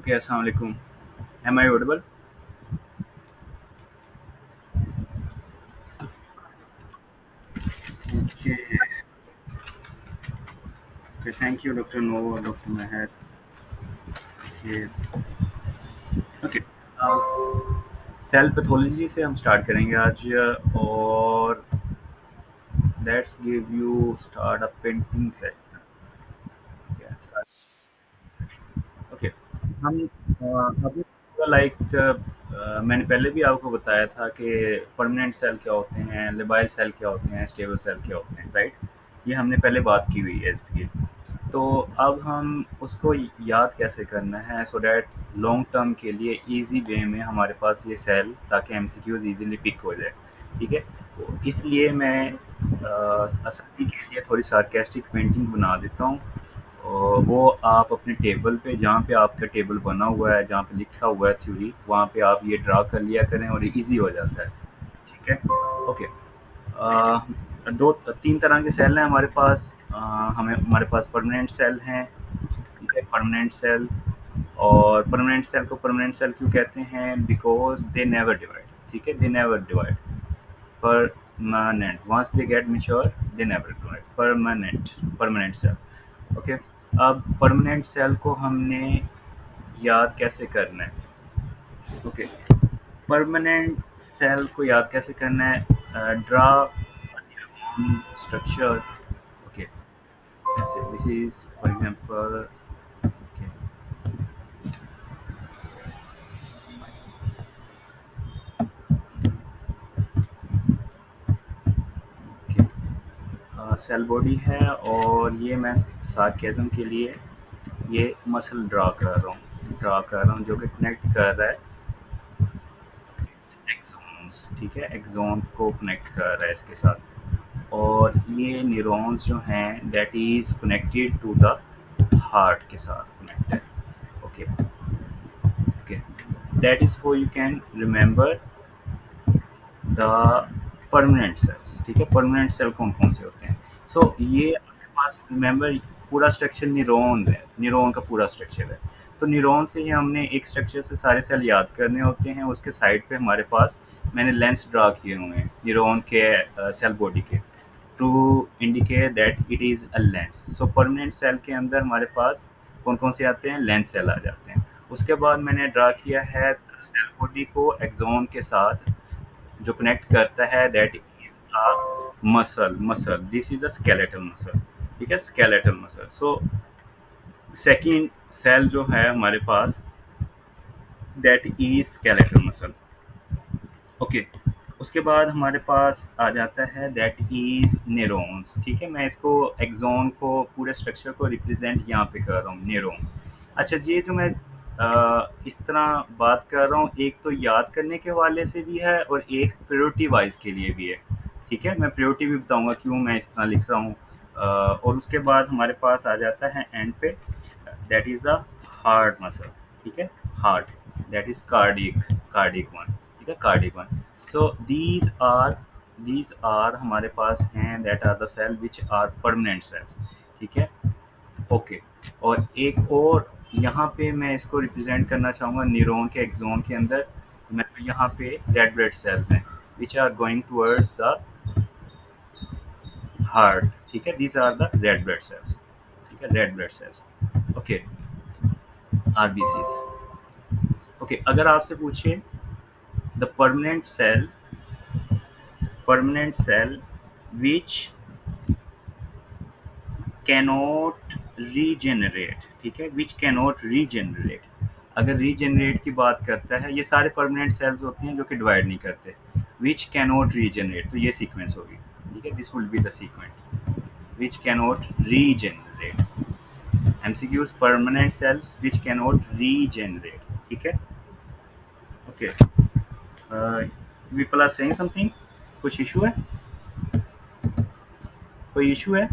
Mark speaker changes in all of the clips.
Speaker 1: Okay, assalamu alaikum. Am I audible? Okay. Okay, thank you, Dr. Noor, Dr. Meher. Okay. Okay. Cell pathology से हम start करेंगे आज और let's give you start a painting section. Okay. हम अभी like मैंने पहले भी आपको बताया था कि परमानेंट सेल क्या होते हैं, लेबाइल सेल क्या होते हैं, स्टेबल सेल क्या होते हैं, राइट? ये हमने पहले बात की हुई है इसकी. तो अब हम उसको याद कैसे करना है सो दैट लॉन्ग टर्म के लिए इजी वे में हमारे पास ये सेल, ताकि एमसीक्यूज इजीली पिक हो जाए. ठीक है. तो इसलिए मैं आसानी के लिए थोड़ी सार्केस्टिक पेंटिंग बना देता हूँ. और वो आप अपने टेबल पे, जहाँ पे आपका टेबल बना हुआ है, जहाँ पे लिखा हुआ है थ्योरी, वहाँ पे आप ये ड्रा कर लिया करें और इजी हो जाता है. ठीक है. ओके. दो तीन तरह के सेल हैं हमारे पास. हमें हमारे पास परमानेंट सेल हैं. ठीक है. Permanent cell. और परमानेंट सेल को परमानेंट सेल क्यों कहते हैं? Because they never divide. ठीक है. They never divide. Permanent, once they get mature they never divide. Permanent, permanent cell. Okay. अब परमानेंट सेल को हमने याद कैसे करना है? ओके. परमानेंट सेल को याद कैसे करना है? Draw structure. Okay. ऐसे this is for example. Okay. Okay. Cell body है और ये मैं सार्केज्म के लिए ये मसल ड्रा कर रहा हूँ जो कि कनेक्ट कर रहा है एक्सोन्स. ठीक है. एक्सोन को कनेक्ट कर रहा है इसके साथ. और ये न्यूरॉन्स जो हैं that is connected to the heart के साथ कनेक्ट है. Okay. Okay. That is for you can remember the permanent cells. ठीक है. परमानेंट सेल कौन कौन से होते हैं? ये आपके पास रिमेंबर पूरा स्ट्रक्चर न्यूरॉन है. न्यूरॉन का पूरा स्ट्रक्चर है. तो न्यूरॉन से ही हमने एक स्ट्रक्चर से सारे सेल याद करने होते हैं. उसके साइड पे हमारे पास मैंने लेंस ड्रा किए हुए हैं न्यूरॉन के सेल बॉडी के, to indicate that it is a lens. So permanent cell के अंदर हमारे पास कौन कौन से आते हैं? लेंस सेल आ जाते हैं. उसके बाद मैंने ड्रा किया है सेल बॉडी को एक्सोन के साथ, जो कनेक्ट करता है that is a muscle. This is a skeletal muscle. ठीक है. Skeletal muscle. सेकंड सेल जो है हमारे पास that is skeletal muscle. Okay. उसके बाद हमारे पास आ जाता है दैट इज न्यूरॉन्स. ठीक है. मैं इसको एक्सोन को पूरे स्ट्रक्चर को रिप्रेजेंट यहाँ पे कर रहा हूँ, न्यूरॉन्स. अच्छा, ये जो मैं इस तरह बात कर रहा हूँ, एक तो याद करने के हवाले से भी है और एक प्रायोरिटी वाइज के लिए भी है. ठीक है. मैं प्रायोरिटी भी बताऊंगा क्यों मैं इस तरह लिख रहा हूँ. और उसके बाद हमारे पास आ जाता है एंड पे that is the heart muscle. ठीक है. Heart. That is cardiac. Cardiac one. ठीक है. Cardiac one. So these are हमारे पास हैं that are the cell which are permanent cells. ठीक है. ओके. और एक और यहाँ पे मैं इसको रिप्रेजेंट करना चाहूँगा न्यूरॉन के एक्सोन के अंदर. मैं यहाँ पे रेड ब्लड सेल्स हैं which are going towards the heart. ठीक है. These are the red blood cells. ठीक है. Red blood cells. Okay. RBCs. Okay. अगर आपसे पूछे the permanent cell which cannot regenerate. ठीक है. which cannot regenerate. अगर रीजनरेट की बात करता है, ये सारे परमानेंट सेल्स होते हैं जो कि डिवाइड नहीं करते. which cannot regenerate, तो ये सीक्वेंस होगी. ठीक है. This will be the sequence. which cannot regenerate. MCQs. Permanent cells which cannot regenerate. ठीक है. Okay. People are saying something. कुछ इशू है? कोई इशू है?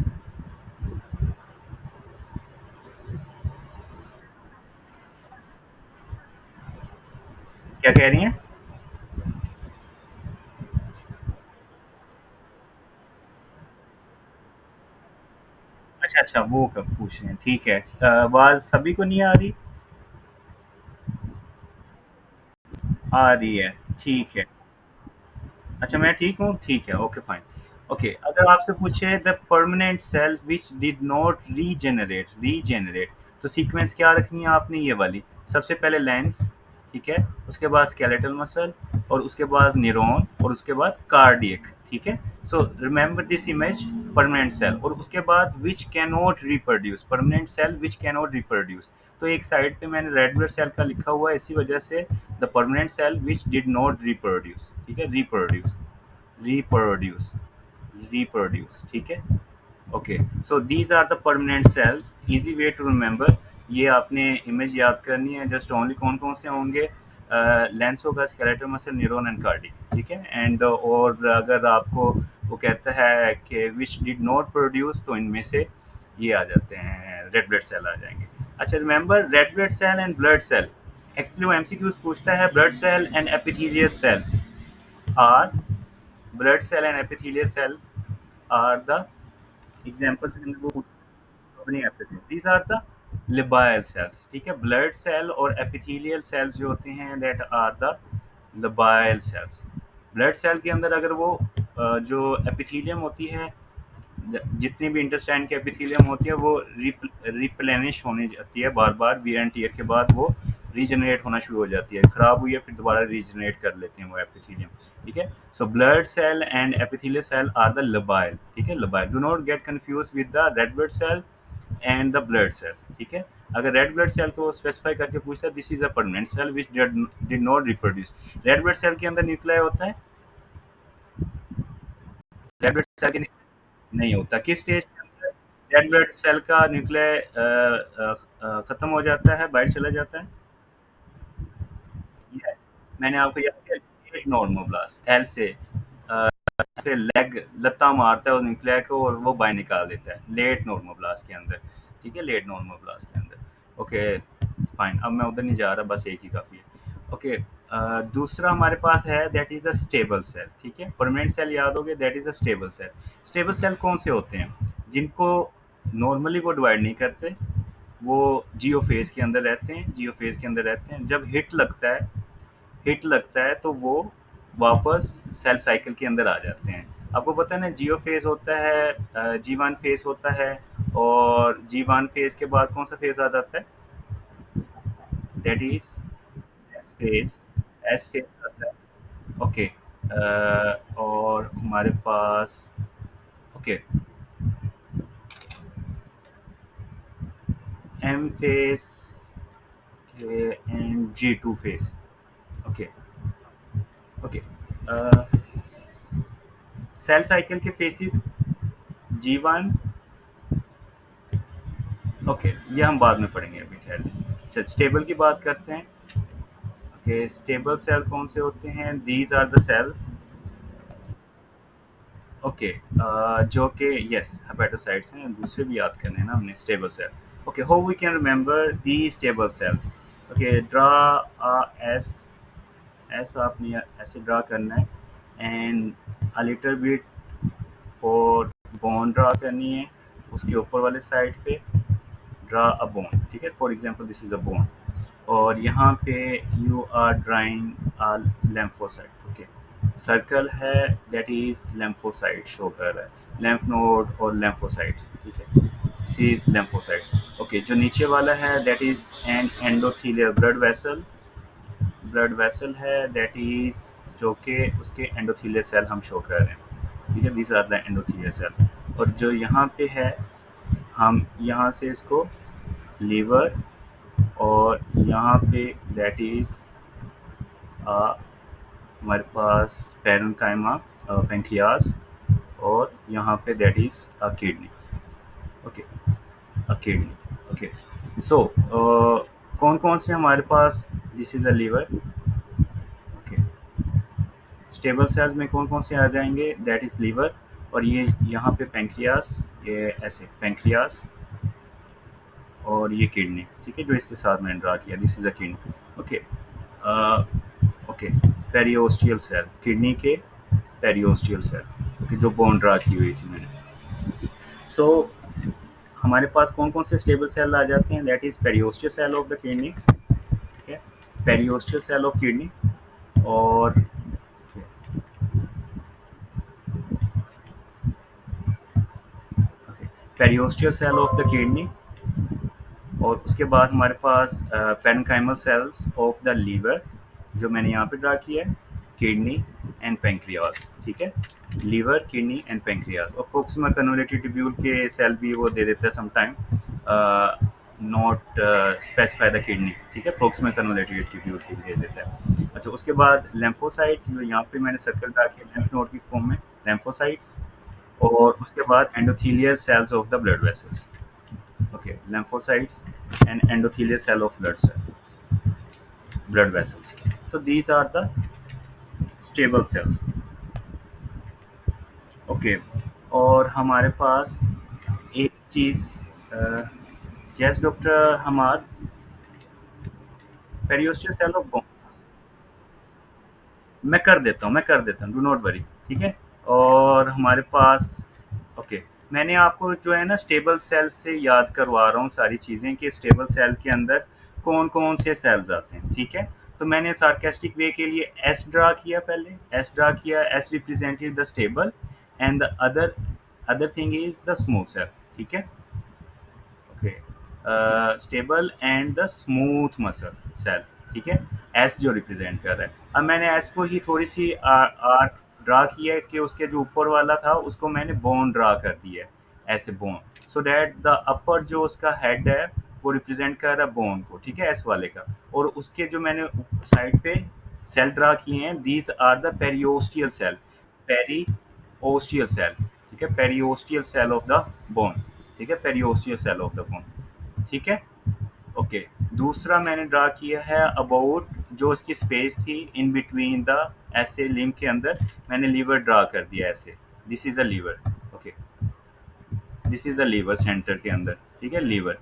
Speaker 1: क्या कह रही हैं? अच्छा, अच्छा, वो कब पूछ रहे हैं. ठीक है. आवाज़ सभी को नहीं आ रही? आ रही है, ठीक है। अच्छा, मैं ठीक हूँ, ठीक है, ओके फाइन। ओके, अगर आपसे पूछे the permanent cell which did not regenerate, तो सीक्वेंस क्या रखनी है आपने, ये वाली। सबसे पहले लेंस, ठीक है, उसके बाद स्केलेटल मसल, और उसके बाद न्यूरॉन, और उसके बाद कार्डियक, ठीक है। So remember this image, permanent cell, और उसके बाद which can not reproduce, permanent cell which can not reproduce. तो एक साइड पे मैंने रेड ब्लड सेल का लिखा हुआ है, इसी वजह से the permanent cell which did not reproduce, ठीक है, रिप्रोड्यूस, reproduce, reproduce, ठीक है। Okay, so these are the permanent cells, easy way to remember. ये आपने इमेज याद करनी है, जस्ट ओनली कौन कौन से होंगे, लेंस होगा, skeletal muscle, neuron and cardiac, ठीक है। एंड और अगर आपको वो कहता है कि विच डिड नॉट प्रोड्यूस, तो इनमें से ये आ जाते हैं, रेड ब्लड सेल आ जाएंगे। अच्छा, remember red blood cell and blood cell, actually वो एमसीक्यूज पूछता है, blood cell and epithelial cell are, blood cell and epithelial cell are the examples in वो नहीं epithelial, these are the labile cells, ठीक है। ब्लड सेल और epithelial cells जो होते हैं that are the labile cells। Blood cell के अंदर अगर वो जो एपिथेलियम होती है, जितनी भी इंटेस्टाइन की एपिथेलियम होती है, वो रिप्लेनिश होने जाती है बार बार, वियर एंड टीयर के बाद वो रीजनरेट होना शुरू हो जाती है, खराब हुई है फिर दोबारा रीजनरेट कर लेते हैं वो एपिथेलियम, ठीक है। So blood cell and epithelial cell are the labile, ठीक है, labile. Do not get confuse with the red blood cell and the blood cell, ठीक है। अगर रेड ब्लड सेल को स्पेसिफाई करके पूछता है, this is a permanent cell which did not reproduce. Red blood cell के अंदर न्यूक्लियाई होता है, रेड ब्लड सेल के नहीं होता, किस स्टेज के अंदर रेड ब्लड सेल का न्यूक्लियर खत्म हो जाता है, बाहर चला जाता है। यस, मैंने आपको याद किया, लेट नॉर्मोब्लास्ट, एल से फिर लेग लत्ता मारता है उस न्यूक्लियर को और वो बाहर निकाल देता है लेट नॉर्मोब्लास्ट के अंदर, ठीक है, लेट नॉर्मोब्लास्ट के अंदर। ओके फाइन, अब मैं उधर नहीं जा रहा, बस एक ही काफ़ी है। ओके, दूसरा हमारे पास है that is a stable cell, ठीक है। परमानेंट सेल याद हो गए, that is a stable cell. Stable cell कौन से होते हैं, जिनको नॉर्मली वो डिवाइड नहीं करते, वो जियो फेज के अंदर रहते हैं, जियो फेज के अंदर रहते हैं। जब हिट लगता है तो वो वापस सेल साइकिल के अंदर आ जाते हैं। आपको पता है ना, जियो फेज होता है, जी वन फेज होता है, और जी वन फेज के बाद कौन सा फेज आ जाता है, that is S phase, S phase आता है। ओके, और हमारे पास, okay, M phase and G two phase. Okay, okay, cell cycle के फेसिस, जी वन, ओके, ये हम बाद में पढ़ेंगे, अभी ठहर। अच्छा, स्टेबल की बात करते हैं। ओके, स्टेबल सेल कौन से होते हैं, these are the cell, okay, जो कि यस हेपेटोसाइट्स हैं, दूसरे भी याद करने हैं ना हमने, stable cell. Okay, how we can remember the stable cells. Okay, draw S, S आपने ऐसे ड्रा करना है, एंड अ लिटिल बिट और बोन ड्रा करनी है उसके ऊपर वाले साइड पे, ड्रा अ बोन, ठीक है, for example this is a bone, और यहाँ पे you are drawing a lymphocyte, okay, circle है, दैट इज लेम्फोसाइट शो कर रहा है, लेम्फ नोड और लेम्फोसाइट, ठीक है, दिस इज लेम्फोसाइट। ओके, जो नीचे वाला है that is an endothelial blood vessel है, दैट इज जो कि उसके एंडोथीलियल सेल हम शो कर रहे हैं, ठीक है, this are the endothelial cells. और जो यहाँ पे है, हम यहाँ से इसको लीवर, और यहाँ पे दैट इज हमारे पास पैरेन्काइमा, पेंक्रियास, और यहाँ पे that is a kidney, okay, a kidney. Okay, so कौन कौन से हमारे पास, this is a liver, okay, stable cells में कौन कौन से आ जाएंगे, दैट इज लीवर, और ये यहाँ पे पेंक्रियास, ये ऐसे पेंक्रियास, और ये किडनी, ठीक है, जो इसके साथ मैंने ड्रा किया, this is a kidney. Okay, okay, periosteal cell, kidney के पेरियोस्टियल सेल, ओके, जो बोन ड्रा की हुई थी मैंने। सो हमारे पास कौन कौन से स्टेबल सेल आ जाते हैं, that is periosteal cell of the kidney, ठीक है, पेरियोस्टियल सेल ऑफ किडनी, और periosteal cell of the kidney, और उसके बाद हमारे पास parenchymal cells of the liver, जो मैंने यहाँ पे ड्रा किया है, किडनी एंड पेंक्रियास, ठीक है। लीवर, किडनी एंड पेंक्रियास, और प्रोक्सिमल कन्वोलेटेड ट्यूब्यूल के सेल भी वो दे देता है sometime, not specify the kidney, ठीक है, प्रोक्सिमल कन्वोलेटेड ट्यूब्यूल के भी दे देता है। अच्छा, उसके बाद lymphocytes, जो यहाँ पे मैंने सर्कल ड्रा किया lymph node की फॉर्म में, lymphocytes, और उसके बाद endothelial cells of the blood vessels, okay, lymphocytes and endothelial cell of blood vessels. So these are the stable cells, okay। और हमारे पास एक चीज, yes doctor Hamad, periosteal cell of bone, मैं कर देता हूँ, डू नॉट वरी, ठीक है। और हमारे पास, ओके, मैंने आपको जो है ना स्टेबल सेल से याद करवा रहा हूँ सारी चीज़ें कि स्टेबल सेल के अंदर कौन कौन से सेल्स आते हैं, ठीक है। तो मैंने सार्केस्टिक वे के लिए एस ड्रा किया, पहले एस ड्रा किया, S represented the stable and the other other thing is the smooth cell, ठीक है, okay. Stable and the smooth muscle cell, ठीक है, एस जो रिप्रेजेंट कर रहा है। अब मैंने एस को ही थोड़ी सी आर्क ड्रा किया है कि उसके जो ऊपर वाला था उसको मैंने बोन ड्रा कर दिया है, ऐसे bone, so that the upper जो उसका हेड है वो रिप्रेजेंट कर रहा है बोन को, ठीक है, एस वाले का। और उसके जो मैंने साइड पे सेल ड्रा किए हैं, these are the periosteal cell, periosteal cell, ठीक है, periosteal cell of the bone, ठीक है, periosteal cell of the bone, ठीक है, ओके। दूसरा मैंने ड्रा किया है अबाउट जो उसकी स्पेस थी इन बिटवीन द, ऐसे लिम्ब के अंदर मैंने लीवर ड्रा कर दिया ऐसे, this is a liver, okay, this is a liver center के अंदर, ठीक है, लीवर,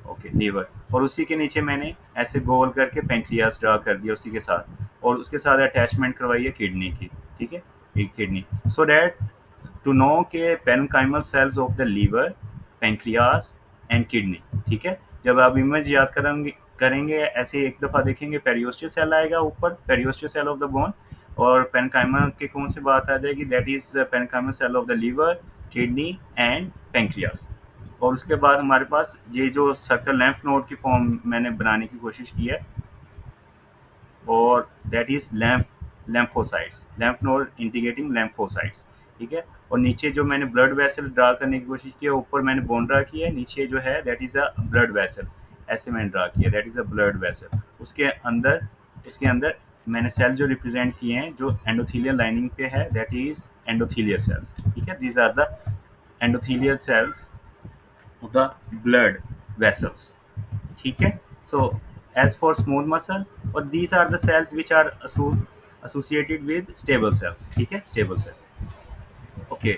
Speaker 1: ओके, लीवर। और उसी के नीचे मैंने ऐसे गोल करके पेंक्रियास ड्रा कर दिया उसी के साथ, और उसके साथ अटैचमेंट करवाई है किडनी की, ठीक है, एक kidney, so that to know के parenchymal cells of the liver, pancreas and kidney, ठीक है। जब आप इमेज याद करेंगे करेंगे ऐसे एक दफ़ा देखेंगे, पेरियोस्टियल सेल आएगा ऊपर, periosteal cell of the bone, और पेरेन्काइमा के कौन सी बात आ जाएगी, that is parenchymal cell of the liver, kidney and pancreas. और उसके बाद हमारे पास ये जो सर्कल लैम्फ नोड की फॉर्म मैंने बनाने की कोशिश की है, और that is lymphocytes, lymph node integrating lymphocytes, ठीक है। और नीचे जो मैंने ब्लड वेसल ड्रा करने की कोशिश की है, ऊपर मैंने बोन ड्रा किया है, नीचे जो है that is a blood vessel, ऐसे मैंने ड्रा किया, that is a blood vessel. उसके अंदर मैंने सेल जो रिप्रेजेंट किए हैं जो एंडोथीलियल लाइनिंग पे है, दैट इज एंडोथीलियल सेल्स, ठीक है, these are the endothelial cells of the blood vessels, ठीक है। So as for smooth muscle, or these are the cells which are associated with stable cells, ठीक है, stable cell, okay।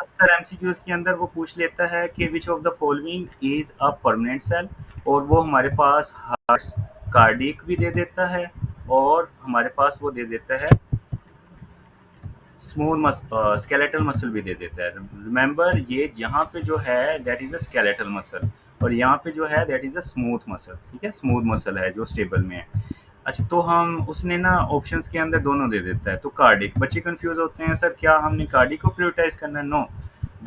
Speaker 1: अक्सर MCQs के अंदर वो पूछ लेता है कि which of the following is a permanent cell, और वो हमारे पास हार्ट कार्डिक भी दे देता है, और हमारे पास वो दे देता है स्मूथ स्केलेटल मसल भी दे देता है। रिमेंबर ये यहाँ पे जो है that is a skeletal muscle, और यहाँ पे जो है that is a smooth muscle, ठीक है, स्मूथ मसल है जो स्टेबल में है। अच्छा, तो हम उसने ना ऑप्शंस के अंदर दोनों दे देता है, तो कार्डिक, बच्चे कंफ्यूज होते हैं सर क्या हमने कार्डिक को प्रायोरिटाइज करना है, नो,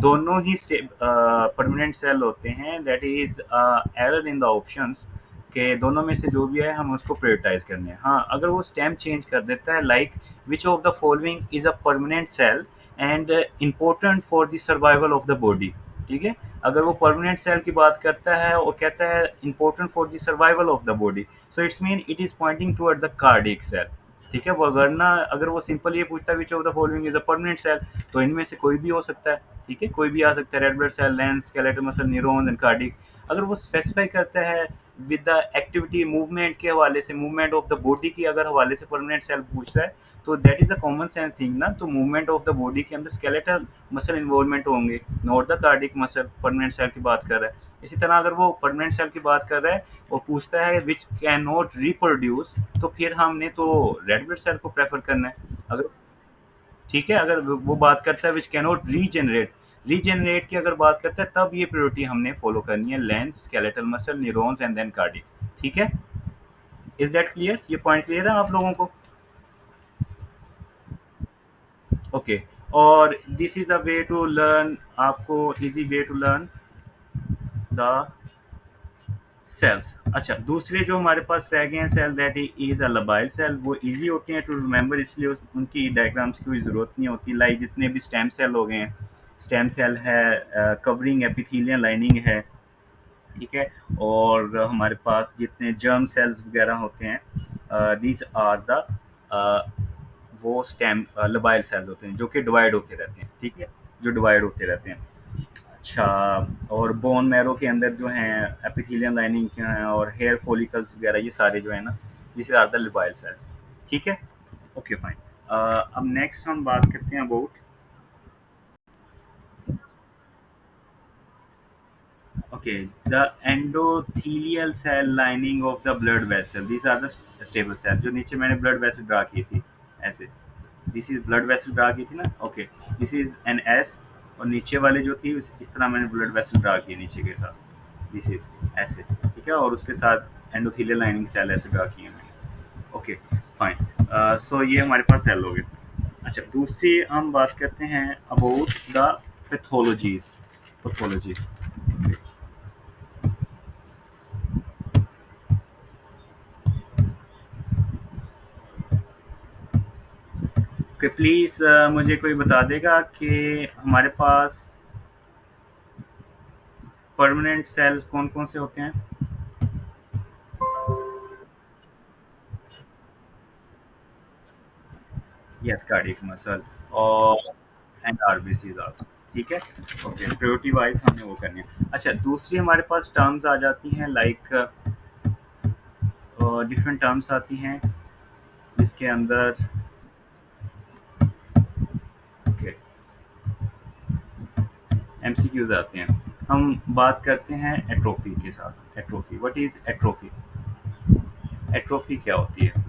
Speaker 1: दोनों ही परमानेंट सेल होते हैं, that is error in the options के दोनों में से जो भी है हम उसको प्रायोरिटाइज करने हैं। हाँ, अगर वो स्टेम चेंज कर देता है like which of the following is a permanent cell and important for the survival of the body, ठीक है, अगर वो परमानेंट सेल की बात करता है और कहता है important for the survival of the body, so it's mean it is pointing toward the cardiac cell, ठीक है। वो अगर वो सिंपल ये पूछता है which of the following is a permanent cell, तो इनमें से कोई भी हो सकता है, ठीक है, कोई भी आ सकता है, red blood cell, lens, skeletal muscle, neurons and cardiac. अगर वो स्पेसिफाई करता है विद द एक्टिविटी मूवमेंट के हवाले से, मूवमेंट ऑफ द बॉडी की अगर हवाले से परमानेंट सेल पूछ रहा है, तो that is a common sense thing ना, तो मूवमेंट ऑफ द बॉडी के अंदर स्केलेटल मसल इन्वॉल्वमेंट होंगे, not the cardiac muscle, permanent cell की बात कर रहा है। इसी तरह अगर वो परमानेंट सेल की बात कर रहा है और पूछता है विच कैन नॉट रिप्रोड्यूस, तो फिर हमने तो रेड ब्लड सेल को प्रेफर करना है। अगर, ठीक है, अगर वो बात करता है विच कैनॉट रीजनरेट की अगर बात करता है, तब ये प्रायोरिटी हमने फॉलो करनी है, lens, skeletal muscle, neurons and then cardiac, ठीक है। इज दैट क्लियर, ये पॉइंट क्लियर है आप लोगों को? ओके। और this is a way to learn, आपको easy way to learn the cells. अच्छा, दूसरे जो हमारे पास रह गए हैं cell, that is a labile cell, वो इजी होते हैं टू रिमेंबर, इसलिए उनकी डायग्राम्स की कोई ज़रूरत नहीं होती। लाइक जितने भी स्टेम सेल हो गए हैं, स्टेम सेल है, कवरिंग एपिथेलियल लाइनिंग है, ठीक है। और हमारे पास जितने जर्म सेल्स वगैरह होते हैं, दीज आर द वो स्टेम लबाइल सेल्स होते हैं जो कि डिवाइड होते रहते हैं, ठीक है, जो डिवाइड होते रहते हैं। अच्छा, और बोन मैरो के अंदर जो हैं एपिथेलियम लाइनिंग के हैं, और हेयर फॉलिकल्स वगैरह, ये सारे जो है ना, this are the labile cells, ठीक है। Okay fine. अब नेक्स्ट हम बात करते हैं about, okay, the endothelial cell lining of the blood vessel, these are the stable cell, जो नीचे मैंने ब्लड वेसल ड्रा की थी ऐसे, this is blood vessel draw की थी ना, okay, this is an S, और नीचे वाले जो थी इस तरह मैंने ब्लड वेसल ड्रा की नीचे के साथ, दिस इज ऐसे, ठीक है, और उसके साथ एंडोथेलियल लाइनिंग सेल ऐसे ड्रा किए मैंने, ओके फाइन। सो ये हमारे पास सेल हो गए। अच्छा, दूसरी हम बात करते हैं about the pathologies, pathologies, okay please, मुझे कोई बता देगा कि हमारे पास परमानेंट सेल्स कौन कौन से होते हैं? यस, कार्डियक मसल, और एंड आरबीसीज आल्सो, ठीक है। ओके, प्रायोरिटी वाइज हमने वो करनी है। अच्छा, दूसरी हमारे पास टर्म्स आ जाती हैं, लाइक डिफरेंट टर्म्स आती हैं जिसके अंदर, ओके, एमसीक्यूज आते हैं। हम बात करते हैं एट्रोफी के साथ। Atrophy, what is atrophy? Atrophy क्या होती है?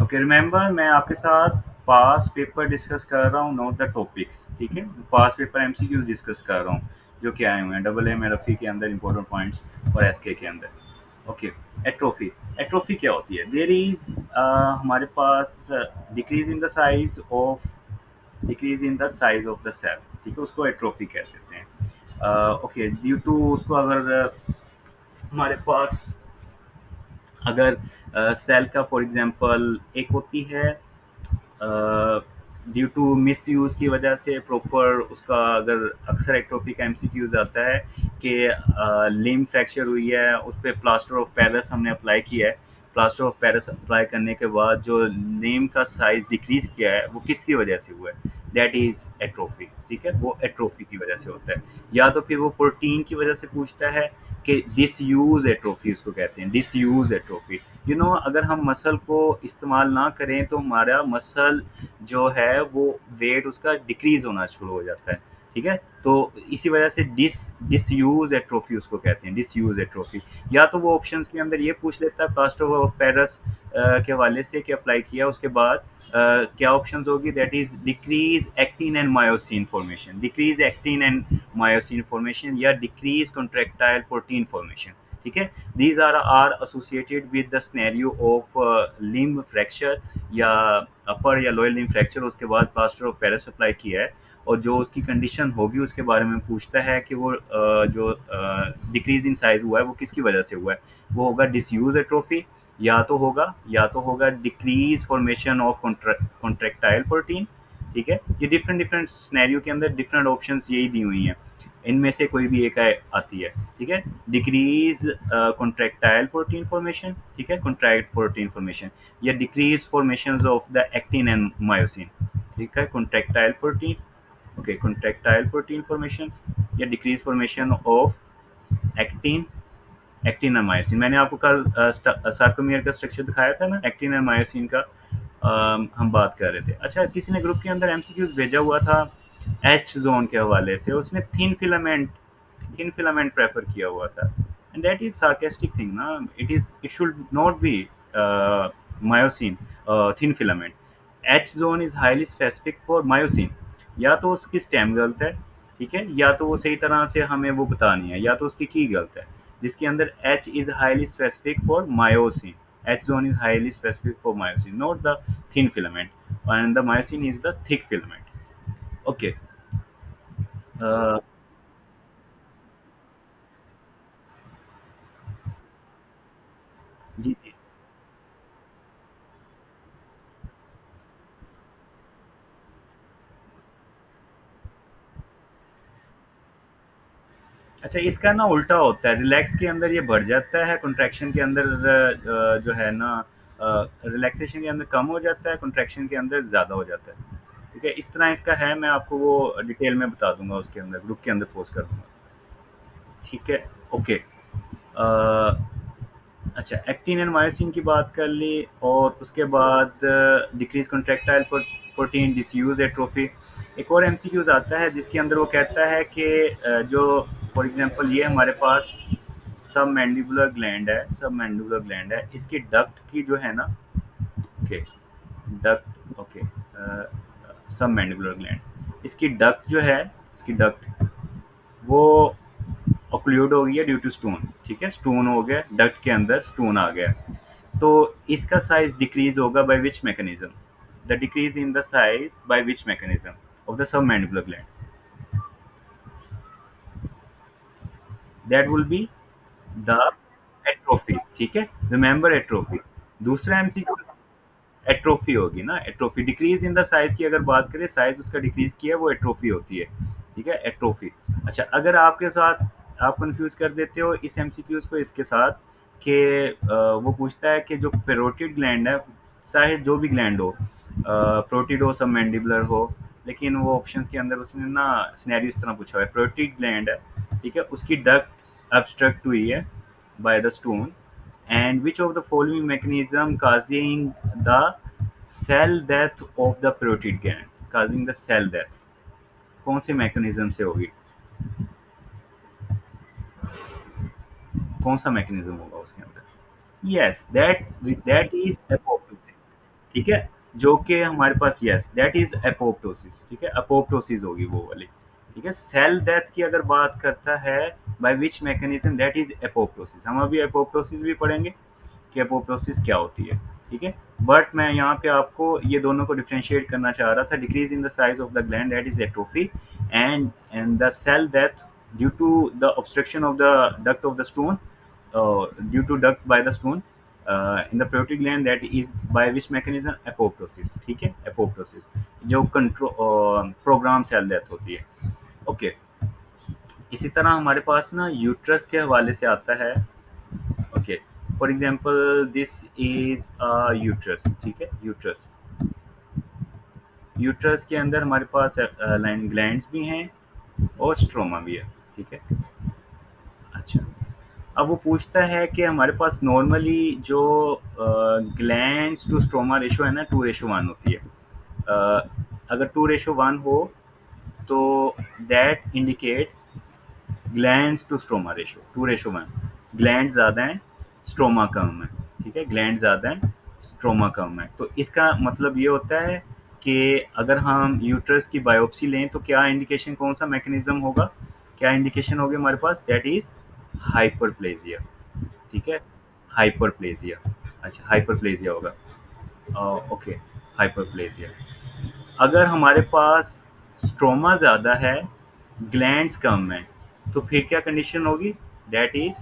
Speaker 1: ओके, रिमेंबर मैं आपके साथ पास पेपर डिस्कस कर रहा हूँ, नोट द टॉपिक्स, ठीक है। पास पेपर एमसीक्यूज डिस्कस कर रहा हूँ जो कि आए हुए हैं डबल एम एल के अंदर, इंपॉर्टेंट पॉइंट्स, और एसके के अंदर। ओके, एट्रोफी, एट्रोफी क्या होती है? देयर इज हमारे पास decrease in the size of, decrease in the size of the cell, ठीक है, उसको एट्रोफी कह देते हैं। ओके, ड्यू टू उसको अगर हमारे पास अगर सेल का फॉर एग्जांपल एक होती है, ड्यू टू मिस यूज़ की वजह से प्रॉपर उसका, अगर अक्सर एक्ट्रोफिक एमसीक्यूज आता है कि लिम्ब फ्रैक्चर हुई है, उस पर प्लास्टर ऑफ पेरिस हमने अप्लाई किया है, प्लास्टर ऑफ पेरिस अप्लाई करने के बाद जो लिम्ब का साइज डिक्रीज किया है, वो किसकी वजह से हुआ है? दैट इज एट्रोफी, ठीक है, वो एट्रोफी की वजह से होता है। या तो फिर वो प्रोटीन की वजह से पूछता है कि डिसयूज एट्रोफी उसको कहते हैं, डिसयूज एट्रोफी। यू नो, अगर हम मसल को इस्तेमाल ना करें तो हमारा मसल जो है वो वेट उसका डिक्रीज होना शुरू हो जाता है, ठीक है। तो इसी वजह से डिसयूज एट्रोफी उसको कहते हैं, डिसयूज एट्रोफी। या तो वो ऑप्शंस के अंदर ये पूछ लेता है प्लास्टर ऑफ पेरिस के हवाले से कि अप्लाई किया, उसके बाद क्या ऑप्शंस होगी? That is decrease actin and myosin formation, decrease actin and myosin formation, या डिक्रीज कॉन्ट्रैक्टाइल प्रोटीन फॉर्मेशन, ठीक है। These are associated with the scenario of limb fracture, या अपर या लोअर लिम्ब फ्रैक्चर, उसके बाद प्लास्टर ऑफ पेरिस अप्लाई किया है, और जो उसकी कंडीशन होगी उसके बारे में पूछता है कि वो जो डिक्रीज इन साइज हुआ है वो किसकी वजह से हुआ है? वो होगा डिसयूज एट्रोफी, या तो होगा decrease formation of contractile protein, ठीक है। ये डिफरेंट डिफरेंट सिनेरियो के अंदर डिफरेंट ऑप्शंस यही दी हुई हैं, इनमें से कोई भी एक आती है, ठीक है। डिक्रीज कॉन्ट्रैक्टाइल प्रोटीन फॉर्मेशन, ठीक है, कॉन्ट्रैक्ट प्रोटीन फॉर्मेशन, या decrease formation of the actin and myosin, ठीक है, contractile protein, okay, contractile protein formation, या decrease formation of actin, actin and myosin. मैंने आपको कल सार्कोमियर का स्ट्रक्चर दिखाया था ना, एक्टिन एंड मायोसिन का, हम बात कर रहे थे। अच्छा, किसी ने ग्रुप के अंदर एमसीक्यूज भेजा हुआ था एच जोन के हवाले से, उसने थिन फिलामेंट प्रेफर किया हुआ था, and that is sarcastic thing ना, it should not be myosin, thin filament. H zone is highly specific for myosin. या तो उसकी स्टेम गलत है, ठीक है, या तो वो सही तरह से हमें वो बतानी है, या तो उसकी की गलत है, जिसके अंदर H is highly specific for myosin, H zone is highly specific for myosin, not the thin filament. and the myosin is the thick filament. Okay. uh, जी जी। अच्छा, इसका ना उल्टा होता है, रिलैक्स के अंदर ये बढ़ जाता है, कॉन्ट्रैक्शन के अंदर जो है ना, रिलैक्सेशन के अंदर कम हो जाता है, कॉन्ट्रैक्शन के अंदर ज़्यादा हो जाता है। ठीक है, इस तरह इसका है, मैं आपको वो डिटेल में बता दूंगा, उसके अंदर ग्रुप के अंदर पोस्ट कर दूंगा। ठीक है। ओके। अच्छा, एक्टिन एंड मायोसिन की बात कर ली, और उसके बाद decrease contractile protein disuse atrophy. एक और एमसीक्यूज आता है जिसके अंदर वो कहता है कि जो फॉर एग्जांपल ये हमारे पास सब मैंडिबुलर ग्लैंड है, सब मैंडिबुलर ग्लैंड है, इसकी डक्ट की जो है ना, ओके, डक्ट, ओके, सब मैंडिबुलर ग्लैंड, इसकी डक्ट जो है, इसकी डक्ट वो ऑक्लूड हो गई है ड्यू टू स्टोन। ठीक है, स्टोन हो गया, डक्ट के अंदर स्टोन आ गया, तो इसका साइज डिक्रीज होगा bye which mechanism, the decrease in the size bye which mechanism of the submandibular gland, that will be the atrophy. ठीक है, रिमेंबर एट्रोफी। दूसरा एमसीक्यू, एट्रोफी होगी ना, atrophy, decrease in the size की अगर बात करें, साइज उसका डिक्रीज किया है, वो एट्रोफी होती है। ठीक है, एट्रोफी। अच्छा, अगर आपके साथ आप कंफ्यूज कर देते हो इस एमसीक्यूज को इसके साथ, कि वो पूछता है कि जो पेरोटिड ग्लैंड है, चाहे जो भी ग्लैंड हो, प्रोटिड हो, सब मैंडिबुलर हो, लेकिन वो ऑप्शंस के अंदर उसने ना सिनेरियो इस तरह पूछा हुआ है, प्रोटिड ग्लैंड है, ठीक है, उसकी डक्ट obstruct हुई है by the stone, and which of the following mechanism causing the cell death of the parotid gland, causing the cell death, कौन से मैकेनिज्म से होगी, कौन सा मैकेनिज्म होगा उसके अंदर? Yes, that is apoptosis. ठीक है, जो कि हमारे पास, यस, दैट इज एपोप्टोसिस। ठीक है, अपोप्टोसिस होगी वो वाली। ठीक है, सेल डेथ की अगर बात करता है, bye which mechanism, that is apoptosis. हम अभी एपोप्टोसिस भी पढ़ेंगे कि एपोप्टोसिस क्या होती है। ठीक है, बट मैं यहाँ पे आपको ये दोनों को डिफ्रेंशिएट करना चाह रहा था, decrease in the size of the gland, that is atrophy, and the cell death due to the obstruction of the duct of the stone, due to duct by the stone in the protein gland, that is by which mechanism, apoptosis. ठीक है, apoptosis जो control programme cell death होती है। Okay. इसी तरह हमारे पास ना uterus के हवाले से आता है। Okay, for example this is a uterus. ठीक है, यूट्रस, यूट्रस के अंदर हमारे पास लाइन ग्लैंड्स भी हैं और स्ट्रोमा भी है। ठीक है। अच्छा, अब वो पूछता है कि हमारे पास नॉर्मली जो ग्लैंड्स टू स्ट्रोमा रेशो है ना, 2:1 होती है। अगर 2:1 हो तो that indicate glands to stroma ratio 2:1, gland ज़्यादा है, स्ट्रोमा कम है। ठीक है, ग्लैंड ज़्यादा है, स्ट्रोमा कम है, तो इसका मतलब ये होता है कि अगर हम यूट्रस की बायोप्सी लें तो क्या इंडिकेशन, कौन सा मैकेनिज्म होगा, क्या इंडिकेशन होगी हमारे पास, दैट इज हाइपरप्लेजिया। ठीक है, हाइपरप्लेजिया। अच्छा, हाइपरप्लेजिया होगा। Okay, hyperplasia. अगर हमारे पास स्ट्रोमा ज़्यादा है, ग्लैंड्स कम है, तो फिर क्या कंडीशन होगी, दैट इज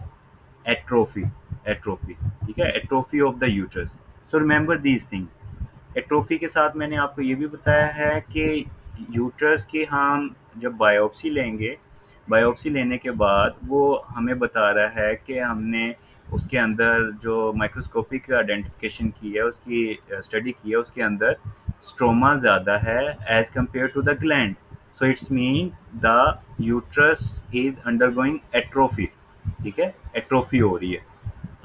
Speaker 1: एट्रोफी। एट्रोफी। ठीक है, atrophy of the uterus. So remember these thing. Atrophy के साथ मैंने आपको ये भी बताया है कि यूट्रस की हम जब बायोप्सी लेंगे, बायोप्सी लेने के बाद वो हमें बता रहा है कि हमने उसके अंदर जो माइक्रोस्कोपिक आइडेंटिफिकेशन की है, उसकी स्टडी की है, उसके अंदर स्ट्रोमा ज़्यादा है as compare to the gland, so it's mean the uterus is undergoing atrophy. ठीक है, एट्रोफी हो रही है।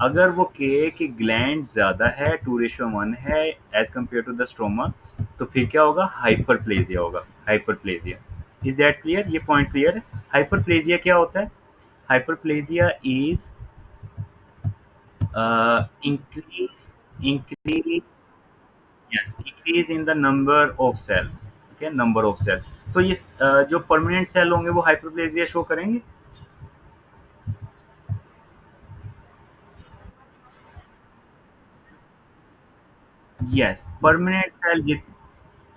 Speaker 1: अगर वो कहे कि ग्लैंड ज़्यादा है, 2:1 है as compare to the stroma, तो फिर क्या होगा, हाइपरप्लेजिया होगा, हाइपरप्लेजिया। इज दैट क्लियर, ये पॉइंट क्लियर है? हाइपरप्लेजिया क्या होता है? Hyperplasia is increase, increase, yes, increase in the number of cells. ठीक है, नंबर ऑफ सेल्स। तो ये जो परमानेंट सेल होंगे वो हाइपरप्लेजिया शो करेंगे। यस, परमानेंट सेल,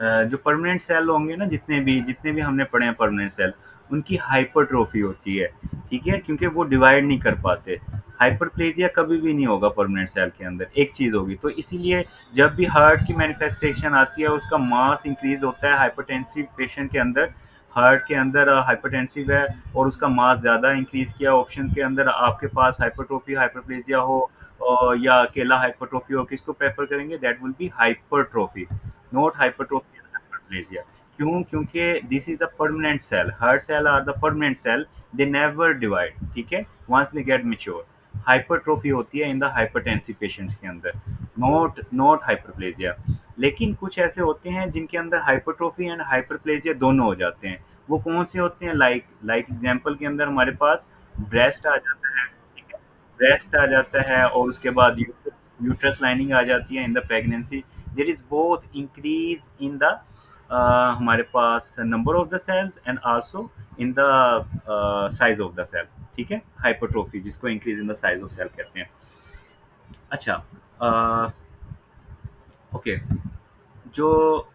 Speaker 1: जो परमानेंट सेल होंगे ना, जितने भी हमने पढ़े हैं परमानेंट सेल, उनकी हाइपरट्रोफी होती है। ठीक है, क्योंकि वो डिवाइड नहीं कर पाते। हाइपरप्लेजिया कभी भी नहीं होगा परमानेंट सेल के अंदर, एक चीज होगी। तो इसीलिए जब भी हार्ट की मैनिफेस्टेशन आती है, उसका मास इंक्रीज होता है हाइपरटेंसिव पेशेंट के अंदर। हार्ट के अंदर हाइपरटेंसिव है और उसका मास ज्यादा इंक्रीज किया, ऑप्शन के अंदर आपके पास हाइपरट्रोफी हाइपरप्लेजिया हो या अकेला हाइपरट्रोफी हो, किसको प्रेफर करेंगे? That will be hypertrophy, not hypertrophy and hyperplasia. क्यों? क्योंकि this is the permanent cell, हर cell are the permanent cell, they never divide. ठीक है, once they get mature. Hypertrophy होती है इन द हाइपरटेंसिव पेशेंट्स के अंदर, नॉट हाइपरप्लेजिया। लेकिन कुछ ऐसे होते हैं जिनके अंदर हाइपरट्रोफी एंड हाइपरप्लेजिया दोनों हो जाते हैं। वो कौन से होते हैं? लाइक एग्जांपल के अंदर हमारे पास ब्रेस्ट आ जाता है। ठीक है, ब्रेस्ट आ जाता है और उसके बाद यूट्रस लाइनिंग आ जाती है in the pregnancy. There is both increase in the हमारे पास number of the cells and also in the size of the cell. ठीक है, हाइपरट्रोफी जिसको increase in the size of cell कहते हैं। अच्छा, ओके, जो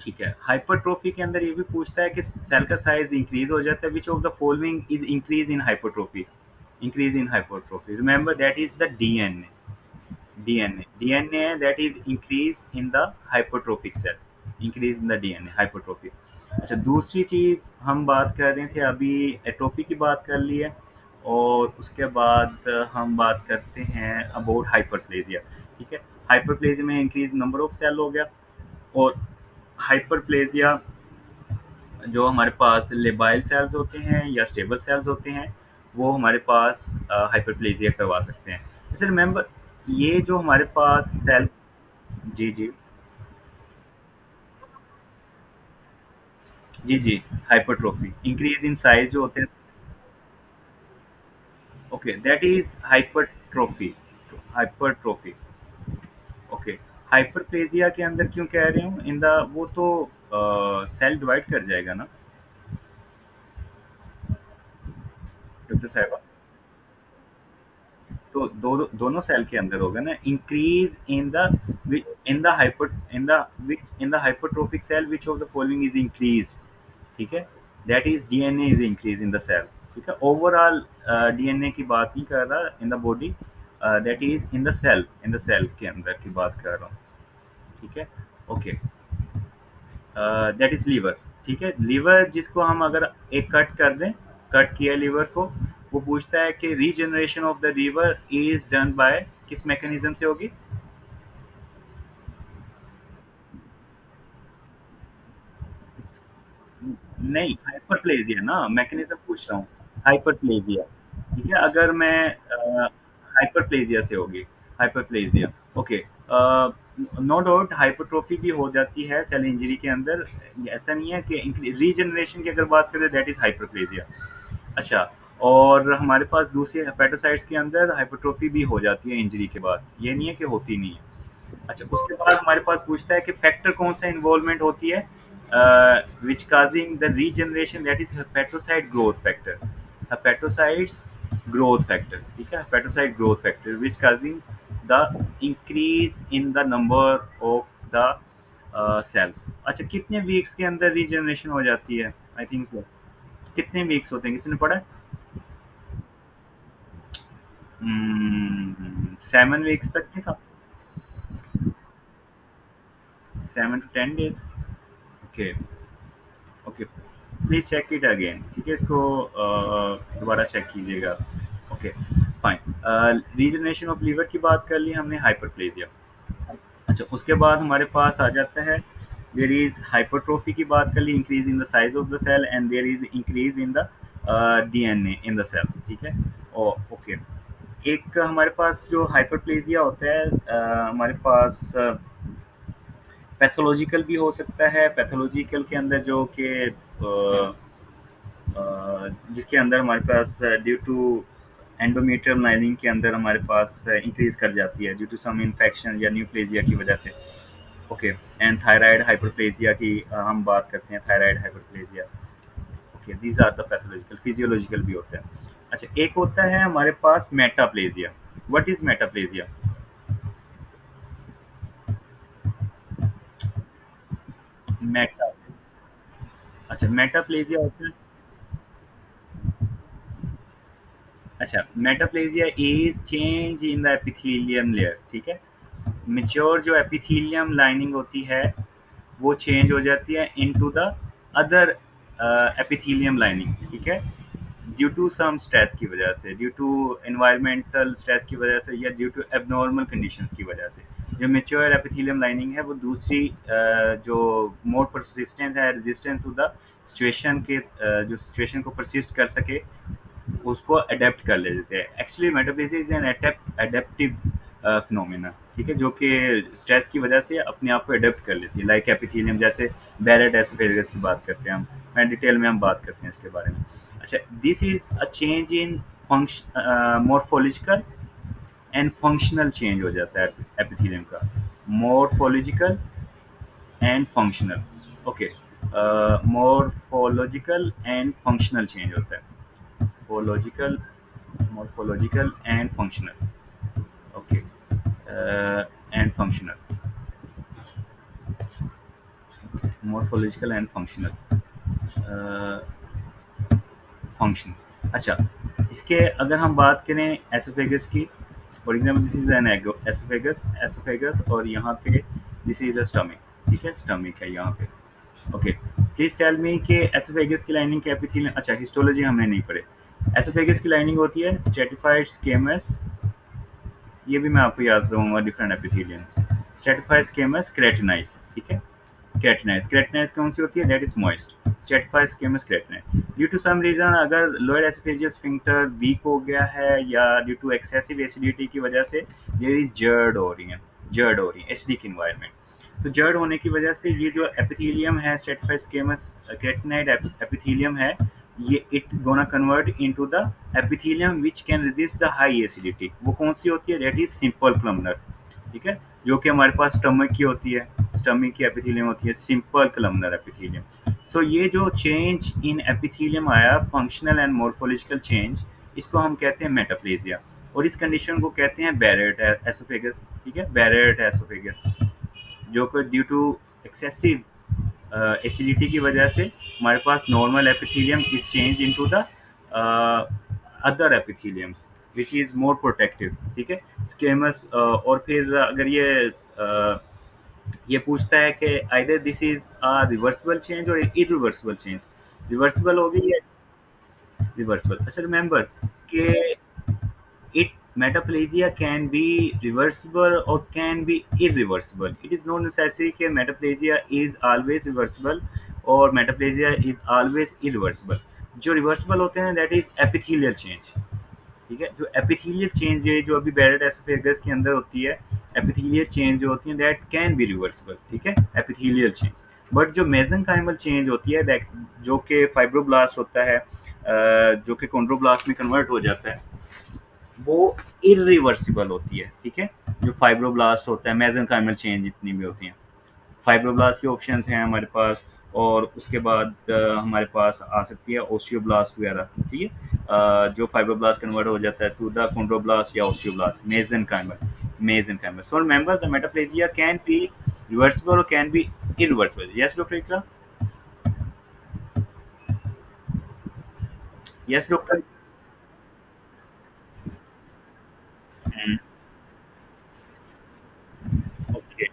Speaker 1: ठीक है, हाइपरट्रोफी के अंदर ये भी पूछता है कि सेल का साइज इंक्रीज हो जाता है, which of the following is increase in hypertrophy? Increase in hypertrophy, remember that is the DNA that is increase in the hypertrophic cell, increase in the DNA hypertrophy। अच्छा, दूसरी चीज हम बात कर रहे थे अभी, एट्रोफी की बात कर ली है, और उसके बाद हम बात करते हैं अबाउट हाइपरप्लेजिया। ठीक है, हाइपरप्लेजिया में इंक्रीज नंबर ऑफ सेल हो गया, और हाइपरप्लेजिया जो हमारे पास लेबाइल सेल्स होते हैं या स्टेबल सेल्स होते हैं, वो हमारे पास हाइपरप्लेजिया करवा सकते हैं। जैसे रिमेंबर, ये जो हमारे पास सेल, जी जी, जी जी, हाइपरट्रोफी इंक्रीज इन साइज जो होते हैं, okay, that is hypertrophy, hypertrophy. Okay, hyperplasia के अंदर क्यों कह रहे हूँ इन द, वो तो सेल डिवाइड कर जाएगा ना डॉक्टर साहब, तो दोनों सेल के अंदर होगा ना, increase in the hyper in the in the hypertrophic cell, which of the following is increase. ठीक है, that is DNA is increase in the cell. ठीक है, ओवरऑल डीएनए की बात नहीं कर रहा in the body, that is in the cell के अंदर की बात कर रहा हूँ। ठीक है, ओके, दैट इज लीवर। ठीक है, लीवर जिसको हम अगर एक कट कर दें, कट किया लीवर को, वो पूछता है कि regeneration of the liver is done by किस मैकेनिज्म से होगी? नहीं, हाइपरप्लेजिया ना मैकेनिज्म पूछ रहा हूँ, हाइपरप्लेजिया। ठीक है, अगर मैं हाइपरप्लेजिया से होगी, hyperplasia, okay. No doubt hypertrophy भी हो जाती है सेल इंजरी के अंदर, ऐसा नहीं है कि रीजनरेशन की अगर बात करें दैट इज हाइपरप्लेजिया। अच्छा, और हमारे पास दूसरे हेपेटोसाइट्स के अंदर हाइपरट्रोफी भी हो जाती है इंजरी के बाद, ये नहीं है कि होती नहीं है। अच्छा, उसके बाद हमारे पास पूछता है कि फैक्टर कौन सा इन्वॉल्वमेंट होती है which causing the regeneration, that is hepatocyte growth factor, hepatocytes growth factor. ठीक है, hepatocyte growth factor which causing the increase in the number of the cells. अच्छा, कितने वीक्स के अंदर रीजनरेशन हो जाती है? आई थिंक सो, कितने वीक्स होते हैं, किसी ने पढ़ा है? 7 वीक्स तक नहीं था? 7 to 10 days, okay, okay, please check it again. ठीक है, इसको दोबारा चेक कीजिएगा। Okay, fine, regeneration of liver की बात कर ली हमने, हाइपरप्लेजिया। अच्छा, उसके बाद हमारे पास आ जाता है, देयर इज हाइपरट्रोफी की बात कर ली, increase in the size of the cell, and there is increase in the DNA in the cells. ठीक है, ओके, एक हमारे पास जो हाइपरप्लेजिया होता है, हमारे पास पैथोलॉजिकल भी हो सकता है। पैथोलॉजिकल के अंदर जो कि जिसके अंदर हमारे पास ड्यू टू एंडोमेट्रियम लाइनिंग के अंदर हमारे पास इंक्रीज कर जाती है ड्यू टू सम इन्फेक्शन या न्यूप्लेजिया की वजह से। ओके, एंड थायराइड हाइपरप्लेजिया की हम बात करते हैं, thyroid hyperplasia. Okay, these are the pathological, physiological भी होता है। अच्छा, एक होता है हमारे पास metaplasia. What is metaplasia? Meta अच्छा मेटाप्लेजिया होता है। अच्छा, metaplasia is change in the epithelium layer, ठीक है। मेच्योर जो एपिथेलियम लाइनिंग होती है वो चेंज हो जाती है into the other epithelium lining, ठीक है। ड्यू टू सम स्ट्रेस की वजह से, ड्यू टू एनवायरमेंटल स्ट्रेस की वजह से, या ड्यू टू एबनॉर्मल कंडीशंस की वजह से, जो मेच्योर एपिथेलियम लाइनिंग है वो दूसरी जो मोर परसिस्टेंट है, रेजिस्टेंट टू द सिचुएशन के जो सिचुएशन को परसिस्ट कर सके, उसको अडेप्ट कर लेते हैं। Actually metaplasia is an adaptive phenomena, ठीक है, जो कि स्ट्रेस की वजह से अपने आप को अडेप्ट कर लेती है, लाइक एपिथेलियम, जैसे बैरेट एसोफेगस की बात करते हैं हम, मैं डिटेल में हम बात करते हैं इसके बारे में। अच्छा, this is a change in function morphological and functional change हो जाता है एपिथेलियम का, morphological and functional, okay. Morphological and functional change होता है, morphological morphological and functional, okay, and functional, morphological and functional function. अच्छा, इसके अगर हम बात करें एसोफेगस की, for example this is N oesophagus, oesophagus, और यहाँ पे दिस इज अ स्टमक, ठीक है, स्टमक है यहाँ पे, ओके। प्लीज टेल मी कि एसोफेगस की लाइनिंग के एपिथेलियम, अच्छा हिस्टोलॉजी हमने नहीं पढ़े। एसोफेगस की लाइनिंग होती है स्ट्रेटिफाइड स्केमस, ये भी मैं आपको याद दूंगा, डिफरेंट एपिथेलियम्स, स्ट्रेटिफाइड स्केमस, केराटिनाइज, ठीक है। केराटिनाइज, केराटिनाइज कौन सी होती है, that is moist, stratified squamous keratinize. Due to some reason अगर लोअर एसोफेजियल स्फिंक्टर वीक हो गया है, या ड्यू टू एक्सेसिव एसिडिटी की वजह से देयर इज जर्ड हो रही है, जर्ड हो रही है एसिडिक इन्वायरमेंट, तो जर्ड होने की वजह से ये जो एपिथेलियम है स्ट्रेटिफाइड स्केमस केराटिनाइड एपिथेलियम है, ये it gonna convert into the epithelium which can resist the high acidity. वो कौन सी होती है, दैट इज सिंपल कलमनर, ठीक है, जो कि हमारे पास स्टमक की होती है, स्टमक की एपिथेलियम होती है सिंपल कलमनर एपिथेलियम। सो ये जो चेंज इन एपिथेलियम आया, फंक्शनल एंड मॉर्फोलॉजिकल चेंज, इसको हम कहते हैं मेटाप्लेजिया, और इस कंडीशन को कहते हैं बैरेट एसोफेगस, ठीक है, बैरेट एसोफेगस, जो कि ड्यू टू एक्सेसिव एसिडिटी की वजह से हमारे पास normal epithelium is change into the other epitheliums which is more protective, ठीक है, स्केमस। और फिर अगर ये पूछता है कि either this is a reversible change और इरिवर्सिबल चेंज, रिवर्सिबल होगी या रिवर्सिबल। अच्छा, रिमेंबर कि it metaplasia can be reversible or can be irreversible. It is not necessary कि metaplasia is always reversible और metaplasia is always irreversible. जो reversible होते हैं that is epithelial change, ठीक है, जो एपिथेलियल चेंज है जो अभी बैरेट एसोफेगस के अंदर होती है, एपिथेलियल चेंज जो होती है दैट कैन बी रिवर्सिबल, ठीक है, एपिथेलियल चेंज। बट जो मेसेंकाइमल चेंज होती है दैट, जो कि फाइब्रोब्लास्ट होता है, जो कि कॉन्ड्रोब्लास्ट में कन्वर्ट हो जाता है, वो इरिवर्सिबल होती है, ठीक है। जो फाइब्रोब्लास्ट होता है, मेसेंकाइमल चेंज जितनी भी होती हैं, फाइब्रोब्लास्ट के ऑप्शंस हैं हमारे पास, और उसके बाद हमारे पास आ सकती है ओस्टियोब्लास्ट वगैरह, ठीक है, जो फाइब्रोब्लास्ट कन्वर्ट हो जाता है टू द कॉन्ड्रोब्लास्ट या osteoblast, mesenchymal. So remember the metaplasia can be reversible और can be irreversible. Yes doctor Iqra, yes doctor. Okay,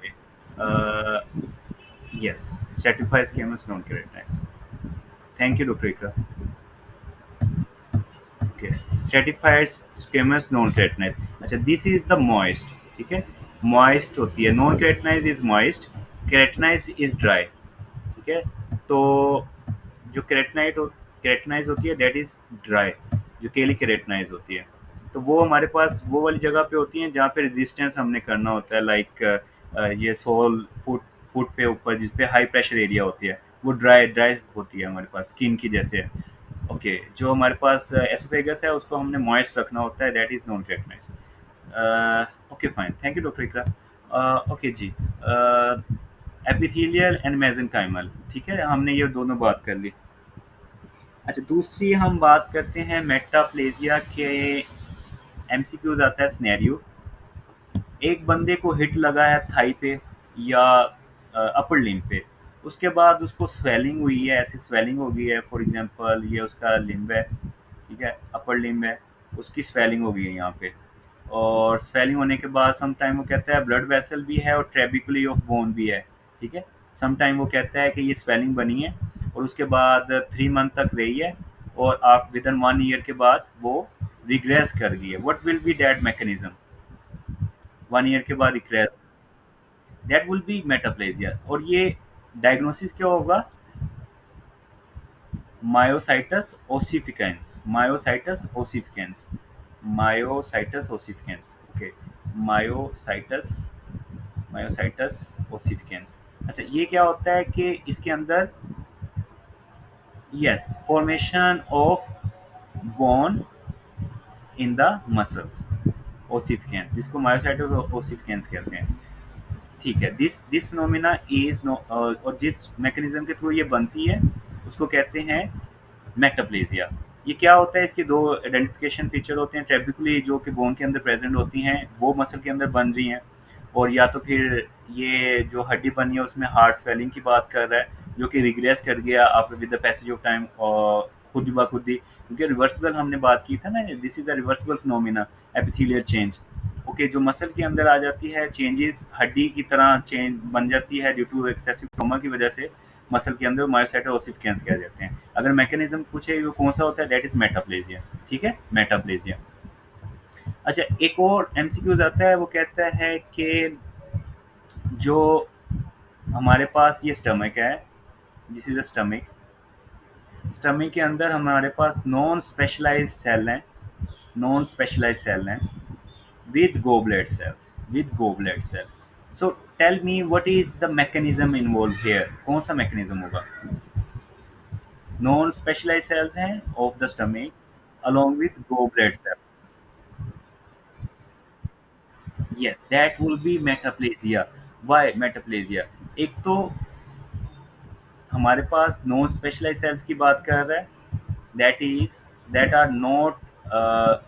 Speaker 1: yes, stratified squamous non keratinize, thank you doctor Iqra. Okay, stratified squamous non keratinize, अच्छा this is the moist, ठीक है, moist होती है, non keratinize is moist, keratinize is dry, ठीक है। तो जो केराटिनाइज होती है दैट इज ड्राई, जो केली केराटिनाइज होती है, तो वो हमारे पास वो वाली जगह पे होती है जहाँ पे रेजिस्टेंस हमने करना होता है, लाइक ये सोल फुट, फुट पे ऊपर जिस पे हाई प्रेशर एरिया होती है, वो ड्राई ड्राई होती है हमारे पास, स्किन की जैसे है, ओके। जो हमारे पास एसोफेगस है उसको हमने मॉइस्ट रखना होता है, that is non keratinize. Okay fine, thank you doctor Iqra. Okay जी, एपिथेलियल एंड मेसेंकाइमल, ठीक है, हमने ये दोनों बात कर ली। अच्छा, दूसरी हम बात करते हैं मेटाप्लेजिया के, एमसीक्यूज आता है सिनेरियो, एक बंदे को हिट लगा है थाई पे या अपर लिम्ब पे, उसके बाद उसको स्वेलिंग हुई है, ऐसी स्वेलिंग हो गई है, फॉर एग्जांपल ये उसका लिम्ब है, ठीक है, अपर लिम्ब है, उसकी स्वेलिंग हो गई है यहाँ पे। और स्वेलिंग होने के बाद सम टाइम वो कहता है ब्लड वेसल भी है और ट्रेबिकुली ऑफ बोन भी है, ठीक है। सम टाइम वो कहता है कि ये स्वेलिंग बनी है और उसके बाद 3 मंथ तक रही है, और आप विद इन 1 ईयर के बाद वो रिग्रेस कर गई है। What will be that mechanism? 1 year के बाद regress, that will be metaplasia. और ये डायग्नोसिस क्या होगा? Myositis ossificans, myositis ossificans, myositis ossificans, okay. Myositis, myositis ossificans. अच्छा, ये क्या होता है कि इसके अंदर, yes, formation of bone in the muscles, ossificans, इसको मायोसाइटस ओसिफिकेंस कहते हैं, ठीक है। दिस फिनोमिना इज नो, और जिस मैकेनिज्म के थ्रू ये बनती है उसको कहते हैं मेटाप्लेजिया। ये क्या होता है? इसके दो आइडेंटिफिकेशन फीचर होते हैं, ट्रेबिकुली जो कि बोन के अंदर प्रेजेंट होती हैं वो मसल के अंदर बन रही हैं, और या तो फिर ये जो हड्डी बनी है उसमें हार्ट स्वेलिंग की बात कर रहा है जो कि रिग्रेस कर गया after with the passage of time, और खुद ब खुद ही, क्योंकि रिवर्सिबल हमने बात की था ना, this is a reversible phenomena, epithelial change, okay. जो मसल के अंदर आ जाती है, चेंजेस हड्डी की तरह चेंज बन जाती है ड्यू टू एक्सेसिव ट्रॉमा की वजह से, मसल के अंदर मायोसाइटस ओसिफिकेंस कह जाते हैं। अगर मैकेनिज्म पूछे वो कौन सा होता है, दैट इज मेटाप्लेजिया, ठीक है, मेटाप्लेजिया। अच्छा, एक और एमसीक्यूज आता है, वो कहता है कि जो हमारे पास ये स्टमक है, this is a stomach, stomach के अंदर हमारे पास नॉन स्पेशलाइज्ड सेल हैं, नॉन स्पेशलाइज्ड सेल हैं with goblet cells, with goblet cells. So tell me what is the mechanism involved here? कौन सा mechanism होगा? Non specialized cells हैं of the stomach along with goblet cells. Yes, that will be metaplasia. Why metaplasia? एक तो हमारे पास non specialised sales की बात कर रहा है, that is, that are not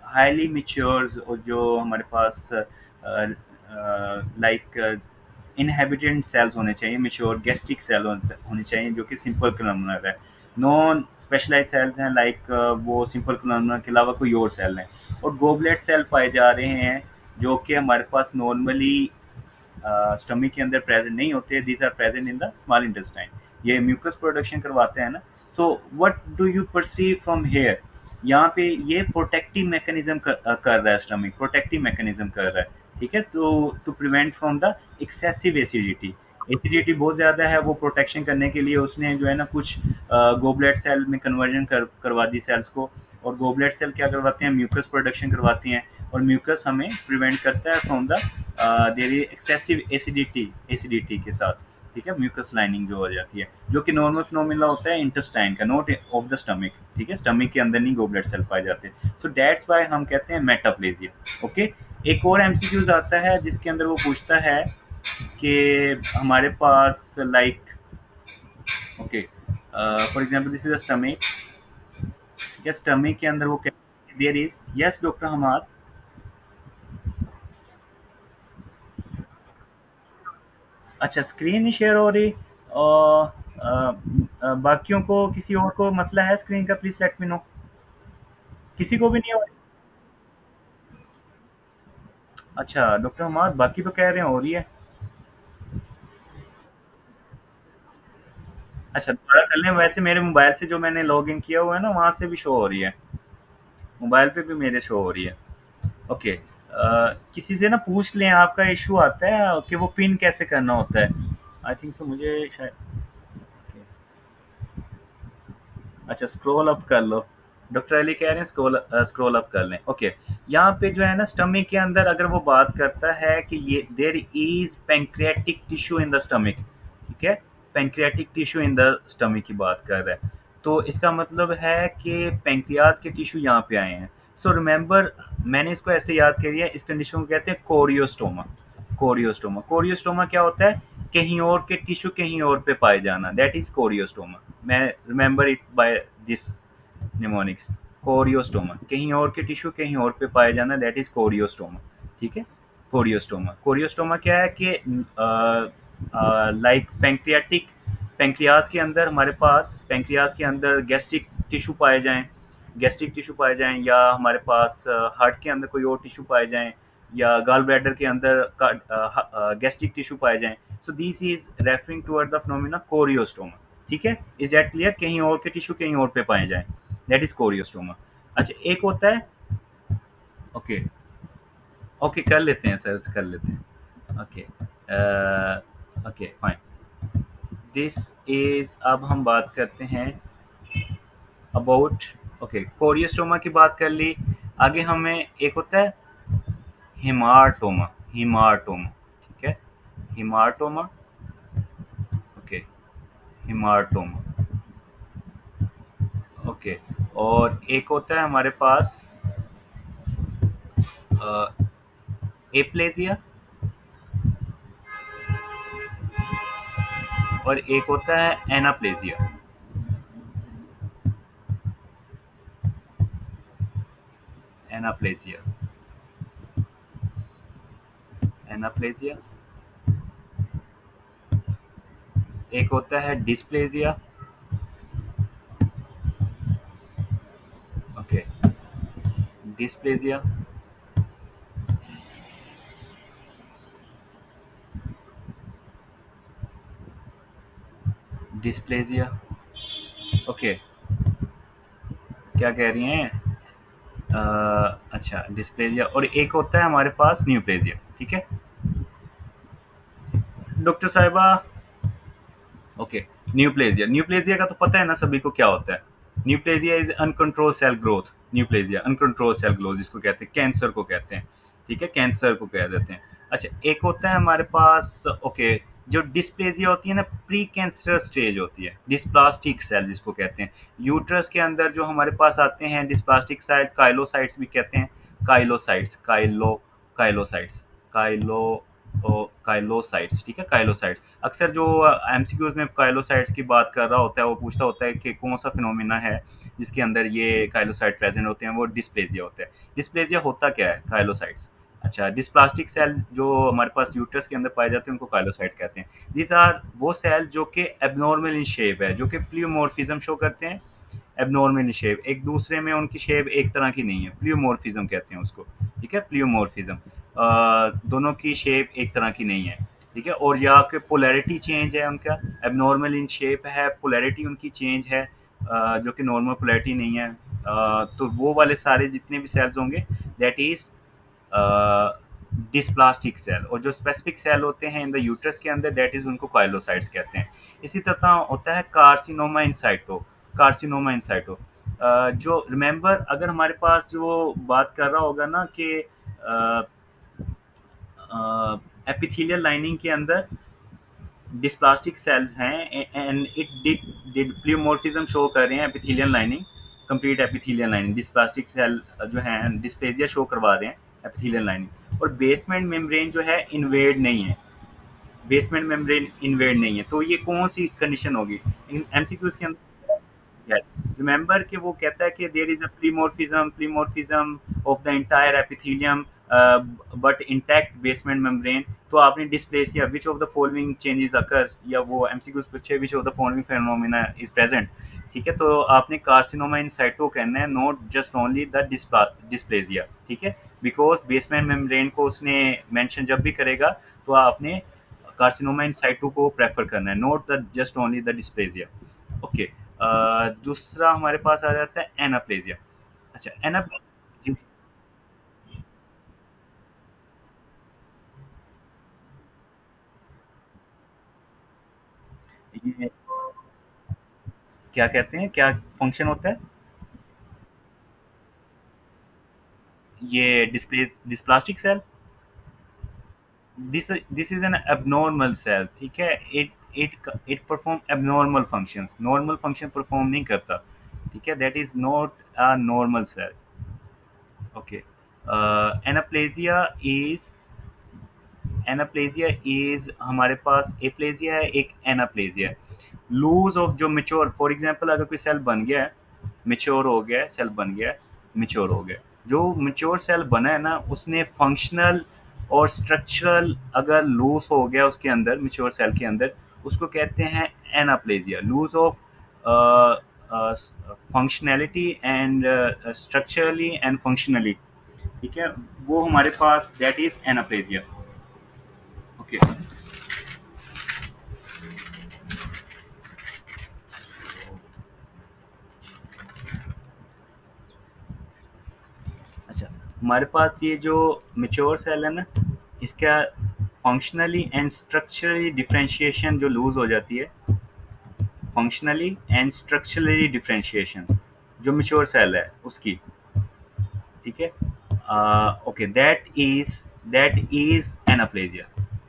Speaker 1: highly matures, और जो हमारे पास लाइक इनहेबिटेंट सेल्स होने चाहिए, मैच्योर गैस्ट्रिक सेल होने चाहिए जो कि सिंपल कलमनर है। नॉन स्पेशलाइज सेल्स हैं लाइक वो सिंपल कलमनर के अलावा कोई और सेल हैं, और गोबलेट सेल पाए जा रहे हैं जो कि हमारे पास नॉर्मली स्टमक के अंदर प्रेजेंट नहीं होते, these are present in the small intestine, ये म्यूकस प्रोडक्शन करवाते हैं ना। So what do you perceive from here? यहाँ पे ये प्रोटेक्टिव मैकेनिज्म कर रहा है, स्टमक प्रोटेक्टिव मैकेनिज्म कर रहा है, ठीक है, तो to prevent from the excessive acidity, acidity बहुत ज़्यादा है, वो प्रोटेक्शन करने के लिए उसने जो है ना कुछ गोबलेट सेल में कन्वर्जन करवा दी सेल्स को, और गोबलेट सेल क्या करवाते हैं, म्यूकस प्रोडक्शन करवाती हैं, और म्यूकस हमें प्रिवेंट करता है from the there is excessive acidity, acidity के साथ, ठीक है, म्यूकस लाइनिंग जो हो जाती है, जो कि नॉर्मल फिनोमिना होता है इंटेस्टाइन का, नॉट ऑफ द स्टमक, ठीक है, स्टमक के अंदर नहीं गोबलेट सेल पाए जाते। सो दैट्स व्हाई हम कहते हैं मेटाप्लेजिया, ओके। एक और एमसीक्यूज आता है जिसके अंदर वो पूछता है कि हमारे पास like, okay, for example this is a stomach, या स्टमक के अंदर वो कहते हैं there is, yes doctor Hammad. अच्छा, स्क्रीन नहीं शेयर हो रही, और बाकियों को किसी और को मसला है स्क्रीन का, प्लीज लेट मी नो। किसी को भी नहीं हो रही? अच्छा डॉक्टर हमाद, बाकी तो कह रहे हैं हो रही है। अच्छा, दोबारा कर लें, वैसे मेरे मोबाइल से जो मैंने लॉग इन किया हुआ है ना वहाँ से भी शो हो रही है, मोबाइल पे भी मेरे शो हो रही है, ओके। किसी से ना पूछ लें, आपका इशू आता है कि वो पिन कैसे करना होता है, आई थिंक सो, मुझे शायद, अच्छा स्क्रॉल अप कर लो, डॉक्टर अली कह रहे हैं स्क्रॉल अप कर लें, ओके। यहाँ पे जो है ना स्टमक के अंदर अगर वो बात करता है कि ये there is pancreatic tissue in the stomach, ठीक है, pancreatic tissue in the stomach की बात कर रहा है, तो इसका मतलब है कि पैंक्रियाज के टिश्यू यहाँ पे आए हैं। सो रिमेंबर, मैंने इसको ऐसे याद करिए, इस कंडीशन को कहते हैं कोरियोस्टोमा। कोरियोस्टोमा, कोरियोस्टोमा क्या होता है? कहीं और के टिश्यू कहीं और पे पाए जाना, दैट इज कोरियोस्टोमा। मैं remember it by this mnemonics, choristoma, कहीं और के टिश्यू कहीं और पे पाए जाना, दैट इज कोरियोस्टोमा, ठीक है। कोरियोस्टोमा, कोरियोस्टोमा क्या है कि लाइक पैंक्रियाटिक पैंक्रियाज के अंदर हमारे पास पैंक्रियाज के अंदर गैस्ट्रिक टिश्यू पाए जाएं, या हमारे पास हार्ट के अंदर कोई और टिश्यू पाए जाएं, या गॉल ब्लैडर के अंदर गैस्ट्रिक टिश्यू पाए जाएं। So this is referring toward the phenomena choristoma. ठीक है, इज दैट क्लियर? कहीं और के टिश्यू कहीं और पे पाए जाएं, दैट इज कोरियोस्टोमा। अच्छा, एक होता है, ओके ओके कर लेते हैं सर, कर लेते हैं। Okay, okay fine. This is, अब हम बात करते हैं अबाउट, ओके कोरियोस्टोमा की बात कर ली। आगे हमें एक होता है हिमाटोमा। हिमाटोमा, ठीक है, हिमाटोमा, ओके, हिमाटोमा, ओके। और एक होता है हमारे पास एप्लेजिया, और एक होता है एनाप्लेजिया। एनाप्लेजिया, एनाप्लेजिया, एक होता है dysplasia, okay, dysplasia, dysplasia, okay. क्या कह रही हैं? अच्छा, डिस्प्लेजिया, और एक होता है हमारे पास न्यूप्लेजिया। ठीक है डॉक्टर साहिबा, ओके। न्यूप्लेजिया, न्यूप्लेजिया का तो पता है ना सभी को क्या होता है? Neoplasia is uncontrolled cell growth. Neoplasia uncontrolled cell growth जिसको कहते हैं, कैंसर को कहते हैं। ठीक है, कैंसर को कह देते हैं। अच्छा, एक होता है हमारे पास, ओके, जो डिस्प्लेजिया होती है ना, प्री कैंसर स्टेज होती है, डिस्प्लास्टिक सेल जिसको कहते हैं। यूट्रस के अंदर जो हमारे पास आते हैं डिस्प्लास्टिक सेल, काइलोसाइट्स भी कहते हैं। काइलोसाइट्स, काइलोसाइट्स, काइलो काइलोसाइट्स, ठीक है, काइलोसाइट्स। अक्सर जो एमसीक्यूज में काइलोसाइट्स की बात कर रहा होता है, वो पूछता होता है कि कौन सा फिनोमिना है जिसके अंदर ये काइलोसाइट प्रेजेंट होते हैं, वो डिस्प्लेजिया होता है। डिस्प्लेजिया होता क्या है? काइलोसाइट्स। अच्छा, डिस्प्लास्टिक सेल जो हमारे पास यूट्रस के अंदर पाए जाते हैं उनको काइलोसाइट कहते हैं। दीज आर वो सेल जो कि एबनॉर्मल इन शेप है, जो कि प्लियोमॉर्फिज्म शो करते हैं। एबनॉर्मल इन शेप, एक दूसरे में उनकी शेप एक तरह की नहीं है, प्लियोमॉर्फिज्म कहते हैं उसको। ठीक है, प्लियोमॉर्फिज्म, दोनों की शेप एक तरह की नहीं है। ठीक है, और या कि पोलैरिटी चेंज है उनका, एबनॉर्मल इन शेप है, पोलैरिटी उनकी चेंज है, जो कि नॉर्मल पोलैरिटी नहीं है। तो वो वाले सारे जितने भी सेल्स होंगे, दैट इज डिस्प्लास्टिक सेल। और जो स्पेसिफिक सेल होते हैं इन द यूट्रस के अंदर, दैट इज उनको काइलोसाइट्स कहते हैं। इसी तरह होता है carcinoma in situ. Carcinoma in situ, जो रिमेंबर, अगर हमारे पास जो बात कर रहा होगा ना कि एपिथेलियल लाइनिंग के अंदर डिस्प्लास्टिक सेल्स हैं, and it did pleomorphism show कर रहे हैं, epithelial lining, complete epithelial lining. Dysplastic cell जो हैं डिस्प्लेजिया शो करवा रहे हैं, एपिथेलियल लाइनिंग। और बेसमेंट मेम्ब्रेन जो है इन्वेड नहीं है, बेसमेंट मेम्ब्रेन इन्वेड नहीं है। तो ये कौन सी कंडीशन होगी इन एमसीक्यूज के अंदर? यस, रिमेंबर कि वो कहता है कि there is a pleomorphism of the entire epithelium but intact basement membrane. तो आपने dysplasia, which of the following changes occur, या वो एमसीक्यूज पूछे which of the following phenomena is present. ठीक है, तो आपने कार्सिनोमा इन साइटो कहना है, not just only the dysplasia. ठीक है, बिकॉज बेसमेंट मेम्ब्रेन को उसने मेंशन जब भी करेगा, तो आपने कार्सिनोमा इन साइटो को प्रेफर करना है, not the just only the dysplasia. Okay, दूसरा हमारे पास आ जाता है एनाप्लेजिया। अच्छा, एनाप्लेजिया, ये क्या कहते हैं, क्या फंक्शन होता है? ये dysplastic cell, this is an abnormal cell. ठीक है, it perform abnormal functions, normal function perform नहीं करता। ठीक है, that is not a normal cell. Okay, anaplasia is, anaplasia is हमारे पास एप्लेजिया है, एक एनाप्लेजिया है। लूज ऑफ जो मेच्योर, फॉर एग्जांपल अगर कोई सेल बन गया है, मेच्योर हो गया है, सेल बन गया है, मेच्योर हो गया, जो मेच्योर सेल बना है ना, उसने फंक्शनल और स्ट्रक्चरल अगर लूज हो गया उसके अंदर, मेच्योर सेल के अंदर, उसको कहते हैं anaplasia, lose of functionality and structurally and functionally. ठीक है, वो हमारे पास दैट इज एनाप्लेजिया। ओके। अच्छा, हमारे पास ये जो मेच्योर सेल है ना, इसका फंक्शनली एंड स्ट्रक्चरली डिफरेंशिएशन जो लूज हो जाती है, फंक्शनली एंड स्ट्रक्चरली डिफरेंशिएशन जो मेच्योर सेल है उसकी। ठीक है। Okay, that is anaplasia.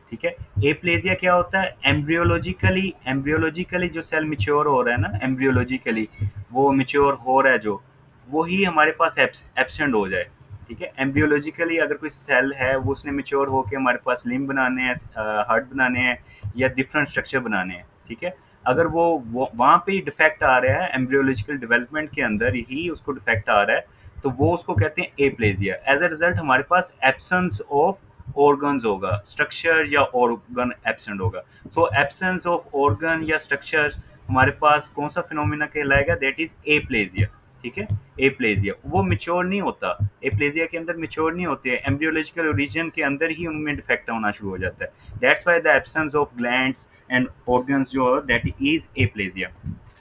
Speaker 1: ठीक है। एप्लेजिया क्या होता है? एम्ब्रियोलॉजिकली जो सेल मिच्योर हो रहा है ना, एम्ब्रियोलॉजिकली वो मिच्योर हो रहा है जो, वो ही हमारे पास एब्सेंट हो जाए। ठीक है, एम्ब्रियोलॉजिकली अगर कोई सेल है वो उसने मिच्योर होकर हमारे पास लिम्ब बनाने हैं, हार्ट बनाने हैं या डिफरेंट स्ट्रक्चर बनाने हैं। ठीक है, अगर वो वहाँ पे ही डिफेक्ट आ रहा है, एम्ब्रियोलॉजिकल डेवलपमेंट के अंदर ही उसको डिफेक्ट आ रहा है, तो वो उसको कहते हैं एप्लेजिया। एज अ रिजल्ट हमारे पास एब्सेंस ऑफ ऑर्गन्स होगा, स्ट्रक्चर या ऑर्गन एब्सेंट होगा। सो एब्सेंस ऑफ ऑर्गन या स्ट्रक्चर हमारे पास कौन सा फिनोमिना कहलाएगा? That is aplasia. ठीक है, एप्लेजिया वो मिच्योर नहीं होता, एप्लेजिया के अंदर मिच्योर नहीं होते हैं, एम्ब्रियोलॉजिकल रीजन के अंदर ही उनमें डिफेक्ट होना शुरू हो जाता है। That's why the absence of glands and organs जो दैट इज एप्लेजिया।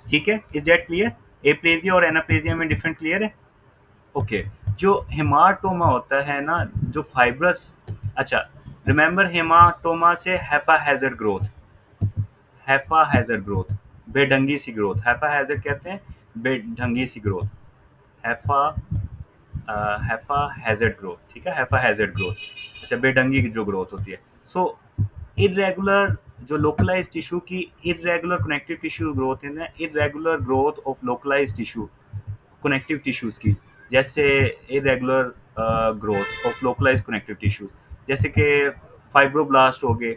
Speaker 1: ठीक है, इज दैट क्लियर? एप्लेजिया और एनाप्लेजिया में डिफरेंट क्लियर है? ओके। जो हेमाटोमा होता है ना, जो फाइब्रस, अच्छा, रिमेंबर हेमाटोमा से हेफाहेजर्ड ग्रोथ, हेफाहेजर्ड ग्रोथ, बेढंगी सी ग्रोथ, हेफाहेजर्ड कहते हैं बेढंगी सी ग्रोथ, हेफा हेफाहेजर्ड ग्रोथ। ठीक है, हेफाहेजर्ड ग्रोथ, अच्छा, बेढंगी की जो ग्रोथ होती है। सो इरेगुलर जो लोकलाइज टिश्यू की इरेगुलर कनेक्टिव टिश्यू ग्रोथ है ना, irregular growth of localise tissue, connective tissues की, जैसे irregular growth of localise connective tissues, जैसे कि फाइब्रोब्लास्ट हो गए,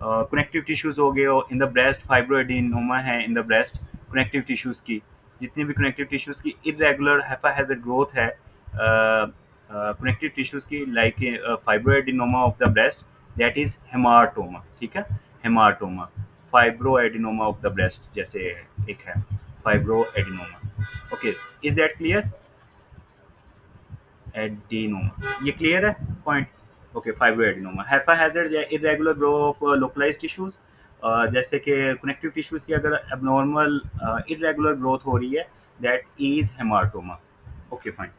Speaker 1: कनेक्टिव टिश्यूज हो गए, और इन द ब्रेस्ट फाइब्रोएडिनोमा है in the breast, connective tissues की, जितनी भी कनेक्टिव टिश्यूज की इरेगुलर हेफाहेजर्ड ग्रोथ है कनेक्टिव टिश्यूज की, like fibroadenoma of the breast, that is haematoma. ठीक है, haematoma, fibroadenoma of the breast जैसे एक है fibroadenoma. Okay, is that clear? Adenoma, ये क्लियर है पॉइंट? ओके, फाइब्रोएडिनोमा, हेपाहाइजर्ड या irregular grow of localised tissues, जैसे कि कनेक्टिव टिश्यूज की अगर एबनॉर्मल इरेगुलर ग्रोथ हो रही है, that is haematoma. Okay fine.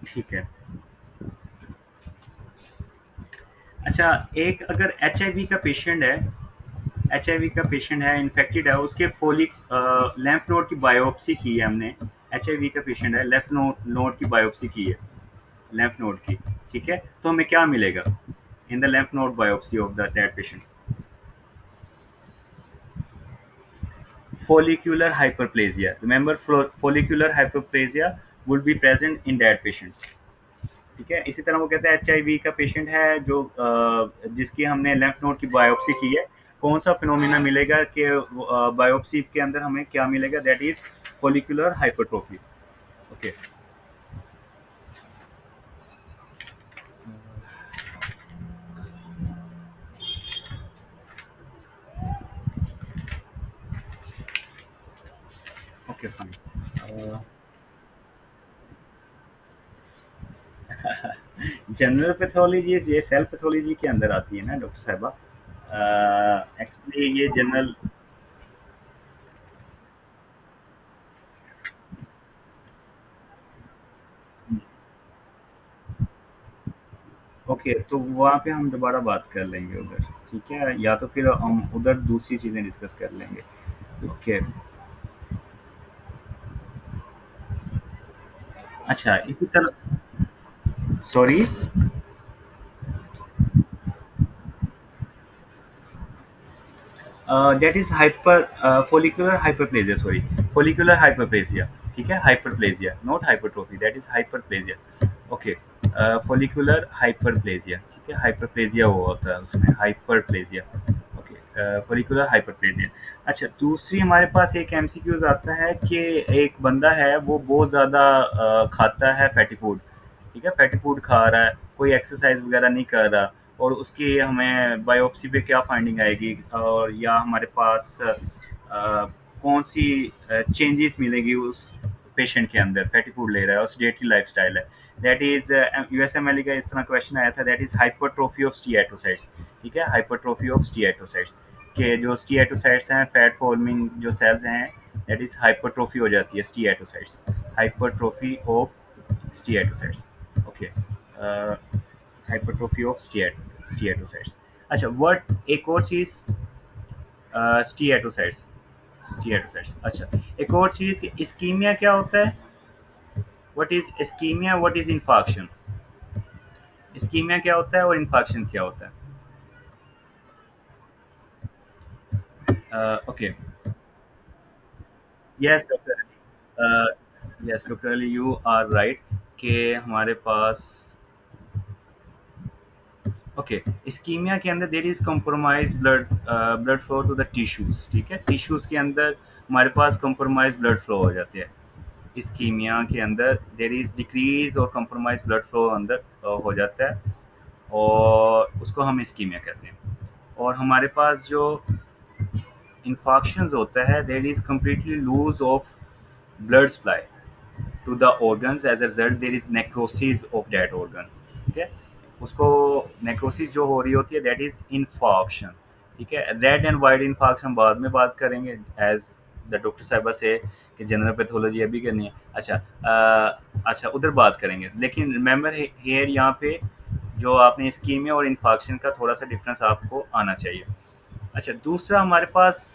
Speaker 1: ठीक है। अच्छा, एक अगर एच का पेशेंट है, एचआईवी का पेशेंट है, इन्फेक्टेड है, उसके फोलिक लेम्फ नोड की बायोप्सी की है हमने, एचआईवी का पेशेंट है, लेफ्ट नोड की बायोप्सी की है, lymph node की। ठीक है, तो हमें क्या मिलेगा in the lymph node biopsy of the that patient? Follicular hyperplasia, remember follicular hyperplasia would be present in that patient। ठीक है, इसी तरह वो कहते हैं एचआईवी का पेशेंट है जो जिसकी हमने lymph node की बायोप्सी की है, कौन सा फिनोमिना मिलेगा कि बायोप्सी के अंदर हमें क्या मिलेगा? That is follicular hypertrophy। Okay. Okay fine. General pathology ये सेल पैथोलॉजी के अंदर आती है ना डॉक्टर साहबा। एक्चुअली ये जनरल। ओके, तो वहाँ पे हम दोबारा बात कर लेंगे उधर। ठीक है, या तो फिर हम उधर दूसरी चीज़ें डिस्कस कर लेंगे। ओके। अच्छा, इसी तरह, sorry, that is hyper follicular hyperplasia, sorry, follicular hyperplasia. ठीक है, hyperplasia not hypertrophy, that is hyperplasia. Okay, follicular hyperplasia. ठीक है, हाइपरप्लेजिया वो होता है उसमें, हाइपरप्लेजिया। Okay, follicular hyperplasia. अच्छा, दूसरी हमारे पास एक एमसीक्यूज आता है कि एक बंदा है वो बहुत ज़्यादा खाता है फैटी फूड। ठीक है, फैटी फूड खा रहा है, कोई एक्सरसाइज वगैरह नहीं कर रहा, और उसकी हमें बायोप्सी पे क्या फाइंडिंग आएगी, और या हमारे पास कौन सी चेंजेस मिलेगी उस पेशेंट के अंदर, फैटी फूड ले रहा है और सेडेटरी लाइफस्टाइल है। दैट इज यूएसएमएल का इस तरह क्वेश्चन आया था, that is hypertrophy of steatocytes. ठीक है, हाइपरट्रोफी ऑफ स्टीएटोसाइट्स, के जो स्टीएटोसाइट्स हैं, फैट फॉर्मिंग जो सेल्स हैं, दैट इज हाइपरट्रोफी हो जाती है steatocytes, hypertrophy of steatocytes. Okay, hypertrophy of steatocytes. अच्छा, व्हाट एक और चीज, स्टीएटोसाइट्स, स्टीएटोसाइट्स। अच्छा, एक और चीज कि इस्कीमिया क्या होता है, what is ischaemia, what is infarction. Ischaemia क्या होता है और इन्फाक्शन क्या होता है? Okay, yes doctor Ali, yes doctor Ali, you are right कि हमारे पास, ओके, इस्कीमिया के अंदर there is compromise blood flow to the tissues. ठीक है, टिश्यूज के अंदर हमारे पास कंप्रोमाइज ब्लड फ्लो हो जाते हैं। इस्कीमिया के अंदर देर इज डिक्रीज और कंप्रोमाइज ब्लड फ्लो अंदर हो जाता है, और उसको हम इस्कीमिया कहते हैं। और हमारे पास जो इन्फॉक्शंस होता है, there is completely loss of blood supply to the organs, as a result there is necrosis of that organ। ठीक है, उसको नेक्रोसिस जो हो रही होती है, दैट इज इन्फॉक्शन। ठीक है, रेड एंड वाइट इन्फॉक्शन बाद में बात करेंगे, एज द डॉक्टर साहबा से कि जनरल पैथोलॉजी अभी करनी है। अच्छा, अच्छा उधर बात करेंगे, लेकिन रिमेंबर हेयर यहाँ पे जो आपने स्कीमिया और इन्फॉक्शन का थोड़ा सा डिफरेंस आपको आना चाहिए। अच्छा, दूसरा हमारे पास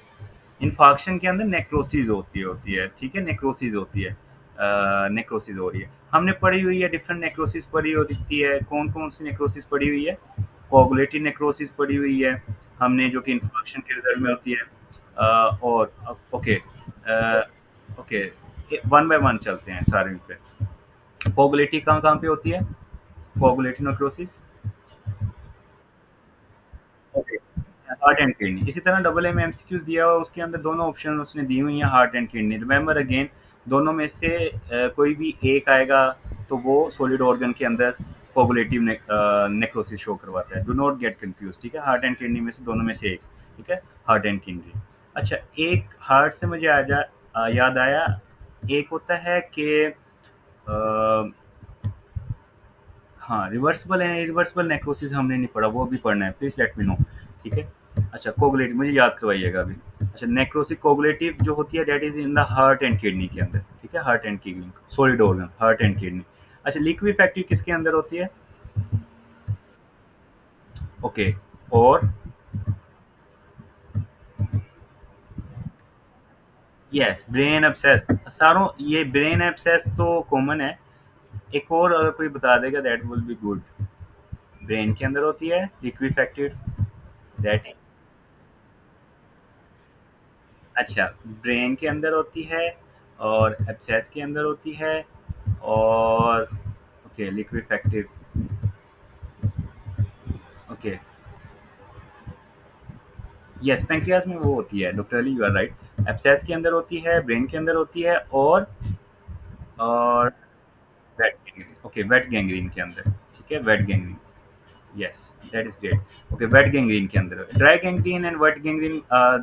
Speaker 1: इन्फॉक्शन के अंदर नेक्रोसिस होती है। ठीक है, नेक्रोसिस होती है, नेक्रोसिस हो रही है, हमने पढ़ी हुई है, डिफरेंट नेक्रोसिस पढ़ी होती है। कौन कौन सी नेक्रोसिस पढ़ी हुई है? कोगुलेटिव नेक्रोसिस पढ़ी हुई है हमने, जो कि इन्फॉक्शन के रिजल्ट में होती है। और okay, okay, one by one चलते हैं सारे पे। कोगुलेटिव कहाँ कहाँ पे होती है, coagulative necrosis? Okay, heart and kidney. इसी तरह डबल ए में एमसीक्यूज दिया हुआ, उसके अंदर दोनों ऑप्शन उसने दी हुई हैं, heart and kidney. Remember again, दोनों में से कोई भी एक आएगा तो वो सॉलिड ऑर्गन के अंदर कोगुलेटिव नेक्रोसिस शो करवाता है। Do not get confuse. ठीक है, हार्ट एंड किडनी में से दोनों में से एक। ठीक है, हार्ट एंड किडनी। अच्छा, एक हार्ट से मुझे याद आया, एक होता है कि हाँ, रिवर्सिबल एंड इरिवर्सिबल नेक्रोसिस हमने नहीं पढ़ा, वो भी पढ़ना है, प्लीज लेट मी नो। ठीक है। अच्छा, कोगुलेटिव मुझे याद करवाइएगा अभी। अच्छा, नेक्रोसिस कोगुलेटिव जो होती है, that is in the heart and kidney के अंदर। ठीक है, heart and kidney, solid organ, heart and kidney. अच्छा, लिक्विफैक्टिव किसके अंदर होती है? ओके, और यस, ब्रेन एब्सेस। सारों ये ब्रेन एब्सेस तो कॉमन है, एक और अगर कोई बता देगा that will be good. Brain के अंदर होती है लिक्विफैक्टेड, दैट, अच्छा, ब्रेन के अंदर होती है, और एब्सेस के अंदर होती है, और okay, liquefactive, okay, yes, pancreas में वो होती है doctor Ali, you are right. Abscess के अंदर होती है, ब्रेन के अंदर होती है, और wait gangrene, okay, wait gangrene के अंदर। ठीक है, wait gangrene, yes, that is great. Okay, wait gangrene के अंदर, dry gangrene and wait gangrene,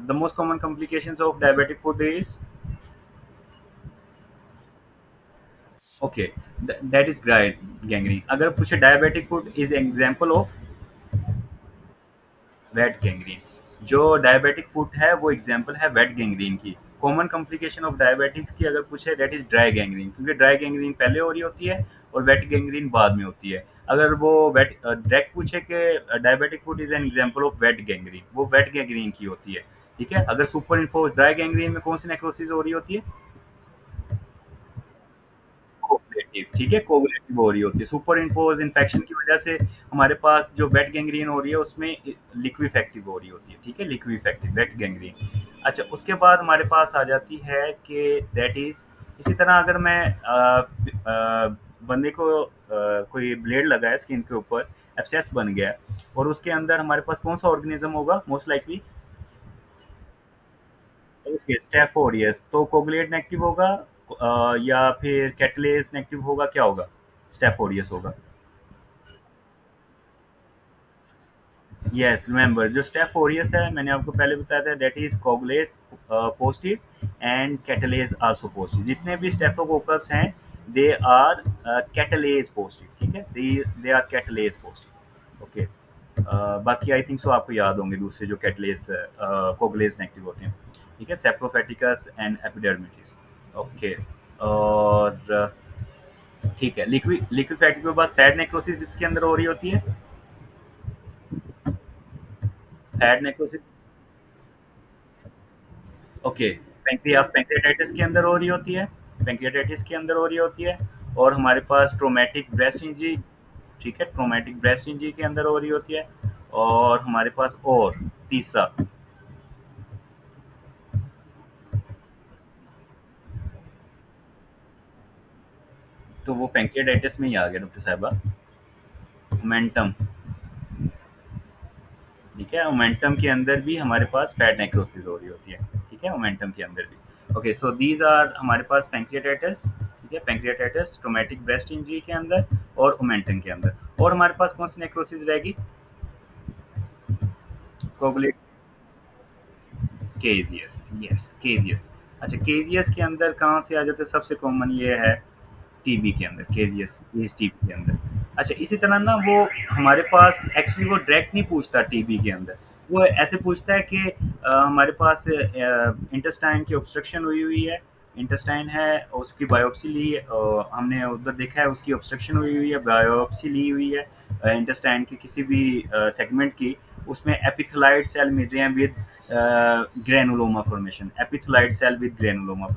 Speaker 1: the most common complications of diabetic food is, okay, that is dry gangrene. अगर पूछे diabetic food is example of weight gangrene, जो diabetic foot है वो example है wait gangrene की। Common complication of diabetics की अगर पूछे, दैट इज ड्राई गैंग्रीन, क्योंकि ड्राई गैंग्रीन पहले हो रही होती है और वेट गैंग्रीन बाद में होती है। अगर वो वेट डायरेक्ट पूछे कि diabetic foot is an example of weight gangrene, वो वेट गैंग्रीन की होती है। ठीक है, अगर सुपर इन्फोज ड्राई गैंग्रीन में कौन सी नेक्रोसिस हो रही होती है? कोगुलेटिव। ठीक है, कोगुलेटिव हो रही होती है, सुपर इम्पोज इन्फेक्शन की वजह से हमारे पास जो वेट गैंग्रीन हो रही है उसमें लिक्विफेक्टिव हो रही होती है। ठीक है, लिक्विफेक्टिव वेट गैंग्रीन। अच्छा, उसके बाद हमारे पास आ जाती है कि दैट इज, इसी तरह अगर मैं बंदे को कोई ब्लेड लगा है स्किन के ऊपर, एब्सेस बन गया है, और उसके अंदर हमारे पास कौन सा ऑर्गेनिज्म होगा मोस्ट लाइकली? ओके, स्टेफोरियस, तो कोगुलेट नेगेटिव होगा, या फिर कैटलेस नेगेटिव होगा, क्या होगा? स्टेफोरियस होगा। यस रिमेंबर, जो स्टेप ओरियस है मैंने आपको पहले बताया था, that is coagulate positive and catalase also positive. जितने भी स्टेफोकोकस हैं दे आर कैटलेज पोस्टिव, ठीक है, they are catalase positive. Okay. बाकी आई थिंक सो आपको याद होंगे दूसरे जो कैटलेज कोगुलेज नेगेटिव होते हैं, ठीक है, सेप्रोफेटिकस एंड एपिडर्मिटिस। ओके। और ठीक है, लिक्विफैक्टिव के बाद फैट नेक्रोसिस इसके अंदर हो रही होती है। Fat necrosis, okay. पैंक्रियाटाइटिस के अंदर हो रही होती है, पैंक्रियाटाइटिस के अंदर हो रही होती है। और हमारे पास ट्रोमेटिक ब्रेस्ट इंजरी, ठीक है, ट्रोमेटिक ब्रेस्ट इंजरी के अंदर हो रही होती है। और हमारे पास और तीसरा, तो वो पैंक्रियाटाइटिस में ही आ गया डॉक्टर साहबा, मोमेंटम, ठीक है, मोमेंटम के अंदर भी हमारे पास फैट नेक्रोसिस हो रही होती है, ठीक है, मोमेंटम के अंदर भी। ओके, सो दीज आर हमारे पास पैंक्रियाटाइटिस, ठीक है, पैंक्रियाटाइटिस, ट्रोमेटिक ब्रेस्ट इंजरी के अंदर और मोमेंटम के अंदर। और हमारे पास कौन सी नेक्रोसिस रहेगी? Coagulate, KGS, yes KGS. अच्छा, केजीएस के अंदर कहाँ से आ जाते हैं? सबसे कॉमन ये है टीबी के अंदर, केजीएस इज टीबी के अंदर। अच्छा, इसी तरह ना वो हमारे पास एक्चुअली वो डायरेक्ट नहीं पूछता टीबी के अंदर, वो ऐसे पूछता है कि हमारे पास इंटेस्टाइन की ऑब्स्ट्रक्शन हुई हुई है, इंटेस्टाइन है, उसकी बायोप्सी ली है, हमने उधर देखा है उसकी ऑब्स्ट्रक्शन हुई हुई है, बायोप्सी ली हुई है इंटेस्टाइन की किसी भी सेगमेंट की, उसमें एपिथेलाइट सेल मिल रहे हैं with granuloma formation, epithelioid cell with granuloma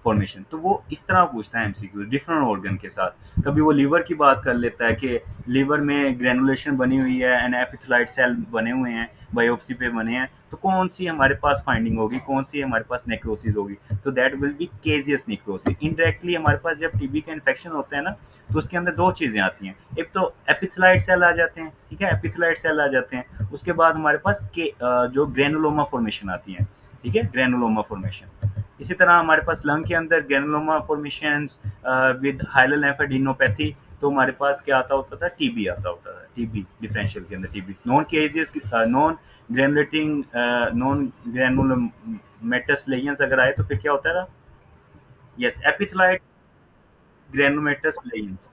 Speaker 1: formation. तो वो इस तरह पूछता है एमसीक्यू डिफरेंट ऑर्गन के साथ। कभी वो लीवर की बात कर लेता है कि लीवर में ग्रेनुलेशन बनी हुई है एंड एपिथेलाइट सेल बने हुए हैं, बायोप्सी पे बने हैं, तो कौन सी हमारे पास फाइंडिंग होगी, कौन सी हमारे पास नेक्रोसिस होगी? तो that will be caseous necrosis. Indirectly हमारे पास जब टीबी का इन्फेक्शन होता है ना, तो उसके अंदर दो चीजें आती हैं, एक तो एपिथेलाइट सेल आ जाते हैं, ठीक है, एपिथेलाइट सेल आ जाते हैं, उसके बाद हमारे पास जो ग्रेनुलोमा फॉर्मेशन आती है, ठीक है, ग्रेनुलोमा फॉर्मेशन। इसी तरह हमारे पास लंग के अंदर granuloma formations with hilar lymphadenopathy, तो हमारे पास क्या आता होता था? टीबी आता होता था, टीबी डिफरेंशियल के अंदर TB non caseous, non granulating, non granulomatous lesions अगर आए तो फिर क्या होता था? Yes, epithelioid granulomatous lesions,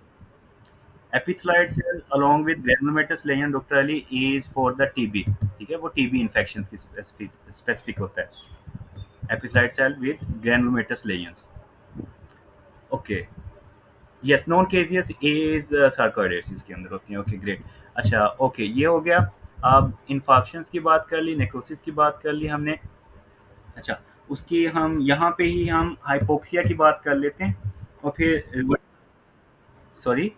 Speaker 1: epithelioid cell along with granulomatous lesion doctor Ali is for the TB, ठीक है, वो टीबी इन्फेक्शन की स्पेसिफिक होता है, epithelioid cell with granulomatous lesions. Okay, yes, non caseous is sarcoidosis के अंदर होती है। Okay great. अच्छा, ओके, ये हो गया। अब इन्फॉक्शंस की बात कर ली, नेक्रोसिस की बात कर ली हमने। अच्छा, उसकी हम यहाँ पे ही हम हाइपोक्सिया की बात कर लेते हैं और फिर sorry,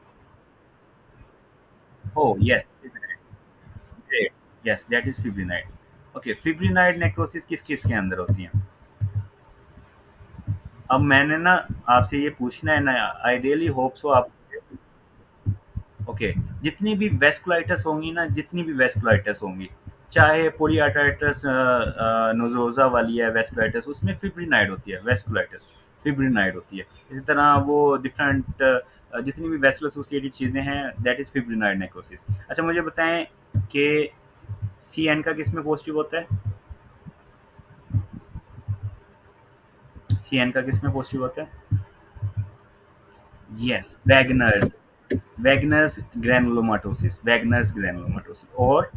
Speaker 1: oh yes, great, yes that is fibrinoid. Okay, fibrinoid necrosis किस किस के अंदर होती है? अब मैंने ना आपसे ये पूछना है ना, आई रियली होप सो आप, ओके, जितनी भी वेस्कुलाइटिस होंगी ना, जितनी भी वेस्कुलाइटिस होंगी, चाहे पोलियाटाइटिस नोजोजा वाली है वेस्कुलाइटिस, उसमें फिब्रिनाइड होती है, वेस्कुलाइटिस फिब्रिनाइड होती है। इसी तरह वो डिफरेंट जितनी भी वेस्कुलर एसोसिएटेड चीज़ें हैं दैट इज फिब्रिनाइड नेक्रोसिस। अच्छा, मुझे बताएं कि सी एन का किस में पॉजिटिव होता है? सी एन का किस में पॉजिटिव होता है? Yes, Wegener's, Wegener's granulomatosis, Wegener's granulomatosis. और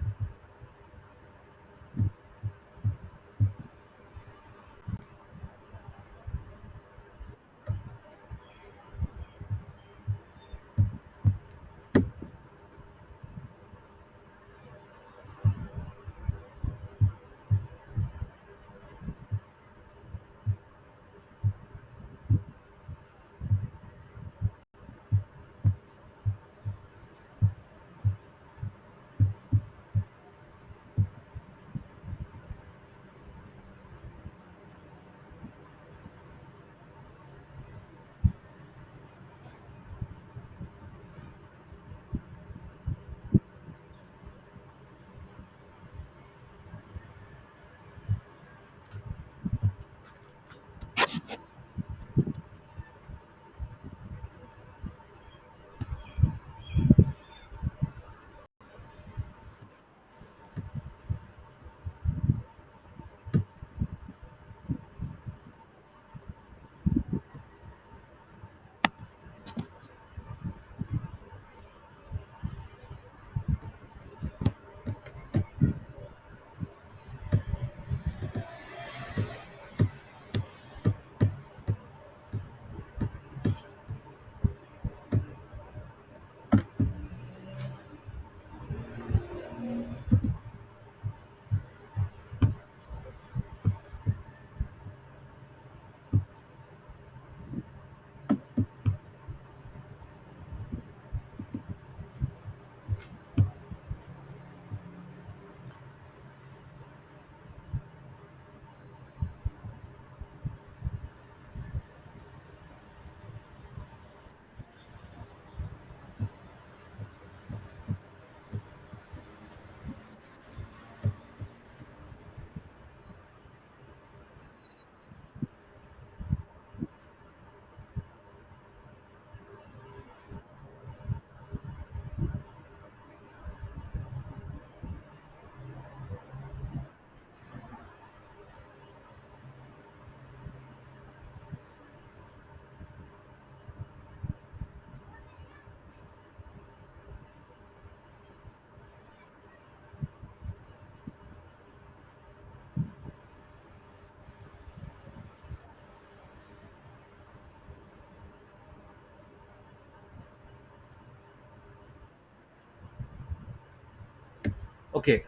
Speaker 1: ओके।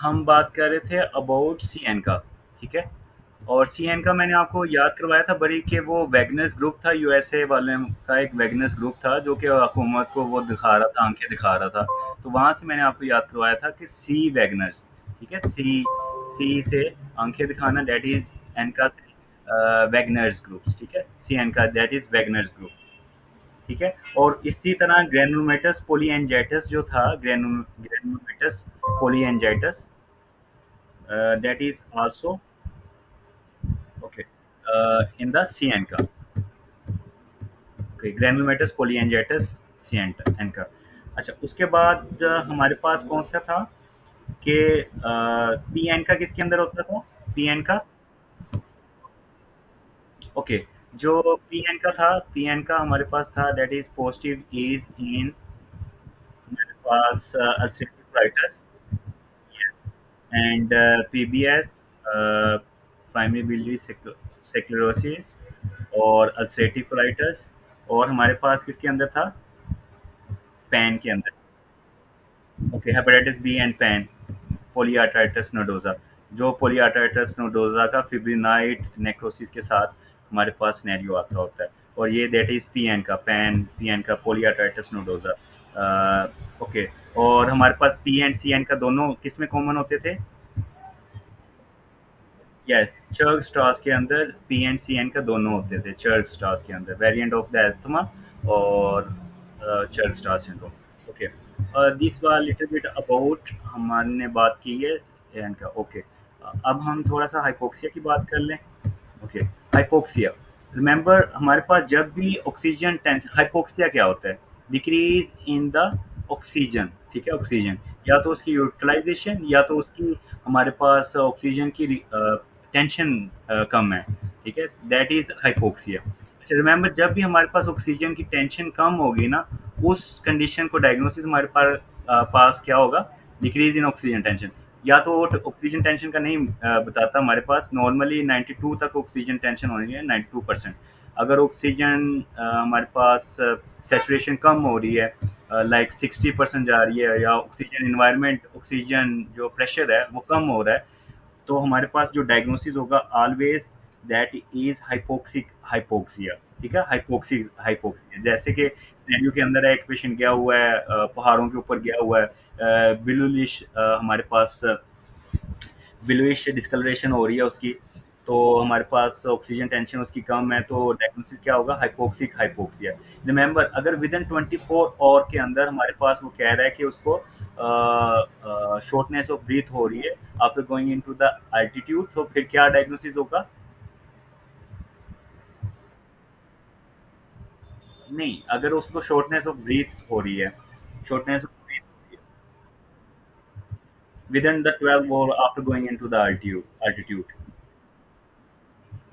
Speaker 1: हम बात कर रहे थे अबाउट सीएन का, ठीक है? और सीएन का मैंने आपको याद करवाया था बड़ी कि वो वैगनस ग्रुप था, यूएसए वाले का एक वैगनस ग्रुप था जो कि हुकूमत को वो दिखा रहा था, आंखें दिखा रहा था। तो वहाँ से मैंने आपको याद करवाया था कि सी वैगनर्स, ठीक है? सी, सी से आंखें दिखाना, दैट इज़ एनका से वैगनर्स ग्रुप्स, ठीक है? C ANCA that is Wegener's group, ठीक है? और इसी तरह ग्रैनुलोमेटस पोलिएंजाइटस जो था, granulomatous polyangiitis, that is also okay in the Sienka. Okay, granulomatous polyangiitis Sienka. अच्छा, उसके बाद हमारे पास कौन सा था कि पीएन का किसके अंदर होता था? पीएन का, ओके। जो पीएन का था, पीएन का हमारे पास था that is positive is in हमारे पास ulcerative colitis and PBS, primary biliary sclerosis और अल्सरेटिव कोलाइटिस। और हमारे पास किसके अंदर था? पैन के अंदर, okay, hepatitis B and PAN, polyarteritis nodosa. जो पोलियार्टाइटिस नोडोजा का फिब्रिनाइट नेक्रोसिस के साथ हमारे पास सिनेरियो आता होता है। और ये दैट इज पीएन का, पैन पीएन का पोलियार्टाइटिस नोडोजा। ओके। और हमारे पास पी एंड सी एन का दोनों किस में कॉमन होते थे? यस, चर्क स्टार्स के अंदर पी एंड सी एन का दोनों होते थे, चर्क स्टार्स के अंदर वेरिएंट ऑफ द एस्थमा और Churg Strauss syndrome. Okay, this was little bit about, हमने बात की है एन का। ओके, अब हम थोड़ा सा हाइपोक्सिया की बात कर लें। ओके, हाइपोक्सिया, रिमेंबर हमारे पास जब भी ऑक्सीजन टेंशन, हाइपोक्सिया क्या होता है? डिक्रीज इन द ऑक्सीजन, ठीक है? ऑक्सीजन, या तो उसकी यूटिलाइजेशन या तो उसकी, हमारे पास ऑक्सीजन की टेंशन कम है, ठीक है? That is hypoxia. अच्छा, रिमेंबर जब भी हमारे पास ऑक्सीजन की टेंशन कम होगी ना, उस कंडीशन को डायग्नोसिस हमारे पास क्या होगा? Decrease in oxygen tension. या तो वो ऑक्सीजन टेंशन का नहीं बताता, हमारे पास नॉर्मली 92 तक ऑक्सीजन टेंशन होनी है, 92%। अगर ऑक्सीजन हमारे पास सैचुरेशन कम हो रही है, लाइक 60% जा रही है, या ऑक्सीजन इन्वायरमेंट, ऑक्सीजन जो प्रेशर है वो कम हो रहा है, तो हमारे पास जो डायग्नोसिस होगा always that is hypoxic hypoxia, ठीक है? हाइपोक्सिक हाइपोक्सिया, जैसे कि सिनेरियो के अंदर है, एक पेशेंट गया हुआ है, पहाड़ों के ऊपर गया हुआ है, बिलुलिश हमारे पास ब्लूइश डिस्कलरेशन हो रही है उसकी, तो हमारे पास ऑक्सीजन टेंशन उसकी कम है, तो डायग्नोसिस क्या होगा? Hypoxic hypoxia. रिमेंबर अगर विद इन 24 आवर के अंदर हमारे पास वो कह रहा है कि उसको शॉर्टनेस ऑफ ब्रीथ हो रही है after going into the altitude, तो फिर क्या डायग्नोसिस होगा? नहीं, अगर उसको शॉर्टनेस ऑफ ब्रीथ हो रही है, shortness of breath within the 12 hour after going into the altitude,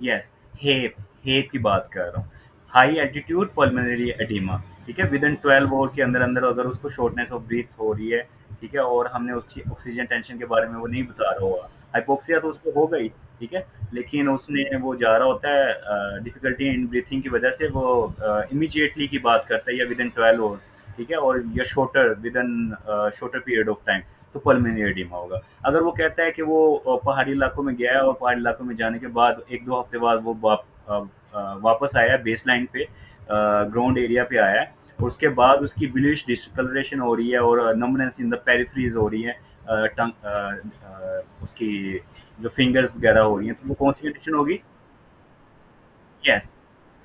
Speaker 1: yes, HAPE, HAPE की बात कर रहा हूँ। हाई एल्टीट्यूड पल्मोनरी एडिमा, ठीक है? विद इन 12 आवर के अंदर अंदर अगर उसको शॉर्टनेस ऑफ ब्रीथ हो रही है, ठीक है? और हमने उसकी ऑक्सीजन टेंशन के बारे में वो नहीं बता रहा होगा, हाइपोक्सिया तो उसको हो गई, ठीक है? लेकिन उसने वो जा रहा होता है डिफिकल्टी इन ब्रीथिंग की वजह से, वो इमीडिएटली की बात करता है, या विद इन 12 आवर, ठीक है? और या shorter, with in shorter period of time, तो पल्मोनरी एडिमा होगा। अगर वो कहता है कि वो पहाड़ी इलाकों में गया है और पहाड़ी इलाकों में जाने के बाद 1-2 हफ्ते बाद वो वापस आया बेस लाइन पे, ग्राउंड एरिया पे आया है, और उसके बाद उसकी ब्लूइश डिस्कलरेशन हो रही है और नम्बनेस इन द पेरिफेरीज हो रही है, उसकी जो फिंगर्स वगैरह हो रही हैं, तो वो कौन सी कंडीशन होगी? यस,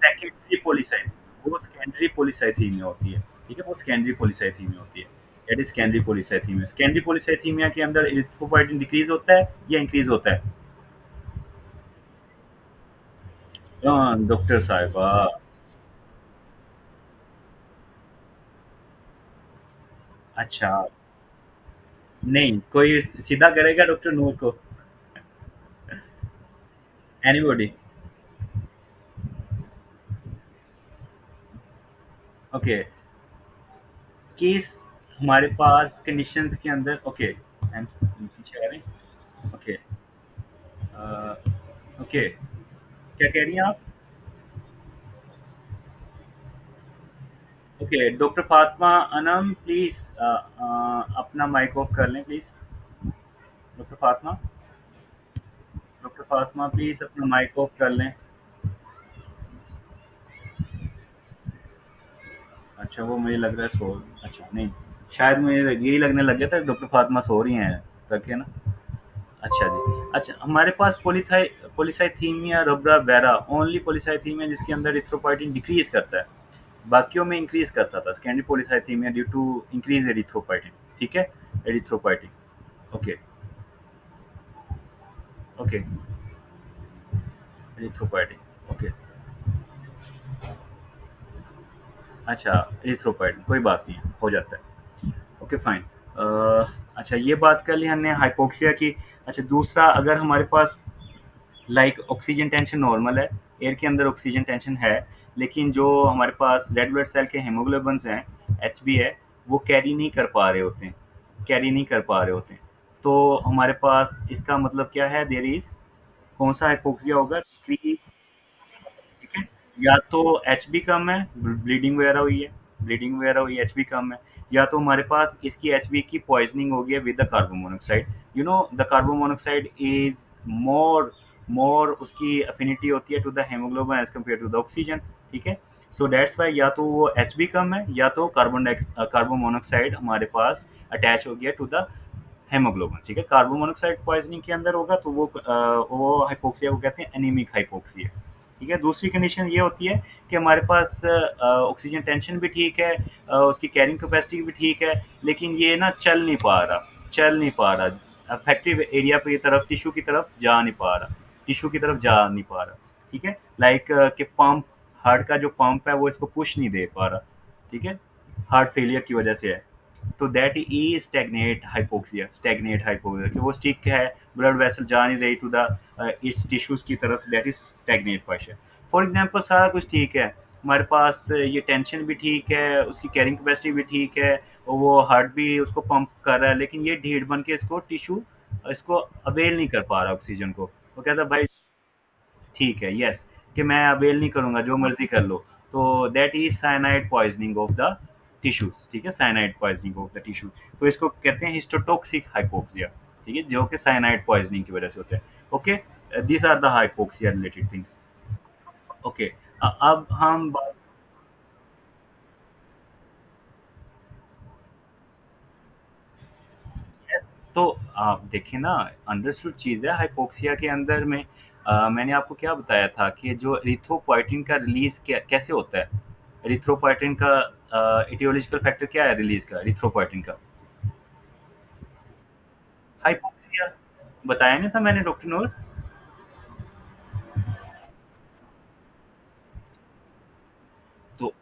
Speaker 1: सेकेंडरी पोलीसाइट, वो सेकेंडरी पोलीसाइथीमिया होती है, ठीक है? वो सेकेंडरी पोलीसाइथीमिया होती है, दैट इज सेकेंडरी पोलीसाइथीमिया। सेकेंडरी पोलीसाइथीमिया के अंदर इरिथ्रोपोइटिन डिक्रीज होता है या इंक्रीज होता है? हाँ, डॉक्टर साहिबा। अच्छा, नहीं कोई सीधा करेगा डॉक्टर नूर को? एनीबॉडी? ओके, किस हमारे पास कंडीशंस के अंदर, ओके, हम पीछे आ रहे हैं। ओके, ओके, क्या कह रही हैं आप? Okay, doctor Fatima Anam please अपना माइक ऑफ कर लें please. Doctor Fatima, doctor Fatima please अपना माइक ऑफ कर लें। अच्छा, वो मुझे लग रहा है सो अच्छा नहीं, शायद मुझे यही लगने लग गया था डॉक्टर फातिमा सो रही हैं करके ना। अच्छा जी। अच्छा, हमारे पास पॉलीसाइथीमिया रबरा वेरा ओनली पॉलीसाइथीमिया जिसके अंदर एरिथ्रोपोइटिन डिक्रीज़ करता है। बाकियों में इंक्रीज़ करता था। Secondary polycythaemia due to increase erythropoietin. ठीक है? Erythropoietin. Okay, okay, erythropoietin. Okay. अच्छा, एरिथ्रोपोइटिन कोई बात नहीं है, हो जाता है। Okay fine. अच्छा, ये बात कर ली हमने हाइपोक्सिया की। अच्छा, दूसरा अगर हमारे पास ऑक्सीजन टेंशन नॉर्मल है, एयर के अंदर ऑक्सीजन टेंशन है, लेकिन जो हमारे पास रेड ब्लड सेल के हेमोग्लोबिन्स हैं, एचबी है, वो कैरी नहीं कर पा रहे होते हैं, कैरी नहीं कर पा रहे होते हैं। तो हमारे पास इसका मतलब क्या है, देयर इज कौन सा हाइपोक्सिया होगा, ठीक है? या तो एचबी कम है, ब्लीडिंग वगैरह हुई है, ब्लीडिंग वगैरह हुई है, एचबी कम है, या तो हमारे पास इसकी एचबी की पॉइजनिंग हो गई है with the carbon monoxide. You know the carbon monoxide is more more उसकी अफिनिटी होती है to the haemoglobin as compare to the oxygen. ठीक है? सो दैट्स वाई या तो वो एचबी कम है, या तो कार्बन मोनोऑक्साइड हमारे पास अटैच हो गया टू द हेमोग्लोबिन। ठीक है? कार्बन मोनोऑक्साइड पॉइजनिंग के अंदर होगा तो वो हाइपोक्सिया को कहते हैं एनीमिक हाइपोक्सिया। ठीक है? दूसरी कंडीशन ये होती है कि हमारे पास ऑक्सीजन टेंशन भी ठीक है, उसकी कैरिंग कैपेसिटी भी ठीक है, लेकिन ये ना चल नहीं पा रहा, अफेक्टिव एरिया पे तरफ टिश्यू की तरफ जा नहीं पा रहा, टिश्यू की तरफ जा नहीं पा रहा। ठीक है? कि पंप, हार्ट का जो पंप है वो इसको पुश नहीं दे पा रहा। ठीक है? हार्ट फेलियर की वजह से है। तो दैट इज स्टेगनेट हाइपोक्सिया कि वो स्टिक है, ब्लड वेसल जा नहीं रही टू द इस टिश्यूज की तरफ, that is stagnant position. For example सारा कुछ ठीक है, हमारे पास ये टेंशन भी ठीक है, उसकी कैरिंग कैपेसिटी भी ठीक है, और वो हार्ट भी उसको पंप कर रहा है, लेकिन ये ढीठ बन के इसको टिश्यू इसको अवेल नहीं कर पा रहा ऑक्सीजन को। वो कहता है भाई ठीक है, यस, कि मैं अवेल नहीं करूँगा, जो मर्ज़ी कर लो। तो that is cyanide poisoning of the tissues. ठीक है? Cyanide poisoning of the tissue. तो इसको कहते हैं हिस्टोटॉक्सिक हाइपोक्सिया। ठीक है? जो कि साइनाइड पॉइज़निंग की वजह से होता है। Okay? These are the hypoxia related things. Okay. अब हम बात, यस, तो आप देखें ना, अंडरस्टूड चीज़ है हाइपोक्सिया के अंदर में। मैंने आपको क्या बताया था कि जो एरिथ्रोपोइटिन का रिलीज़ कैसे होता है? एरिथ्रोपोइटिन का एटियोलॉजिकल फैक्टर क्या है रिलीज़ का एरिथ्रोपोइटिन का? हाइपोक्सिया बताया नहीं था मैंने डॉक्टर नूर? तो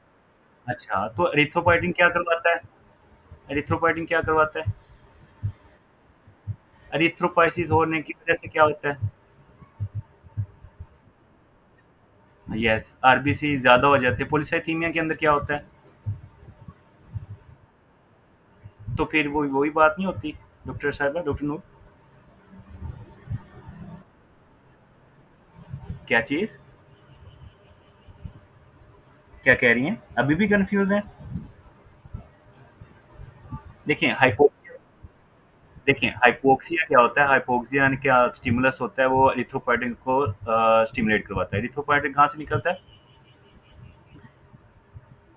Speaker 1: अच्छा, तो एरिथ्रोपोइटिन क्या करवाता है? एरिथ्रोपोइटिन क्या करवाता है? एरिथ्रोपोइसिस होने की वजह से क्या होता है? यस, आरबीसी ज़्यादा हो जाते हैं। पॉलीसाइथीमिया के अंदर क्या होता है? तो फिर वो वही बात नहीं होती डॉक्टर साहिबा, डॉक्टर नूर? क्या चीज़? क्या कह रही हैं? अभी भी कन्फ्यूज़ हैं? देखिए हाइपोक्सिया, देखिए हाइपोक्सिया क्या होता है? हाइपोक्सिया यानी क्या स्टिमुलस होता है, वो एरिथ्रोपोइटिन को स्टिमुलेट करवाता है। एरिथ्रोपोइटिन कहाँ से निकलता है?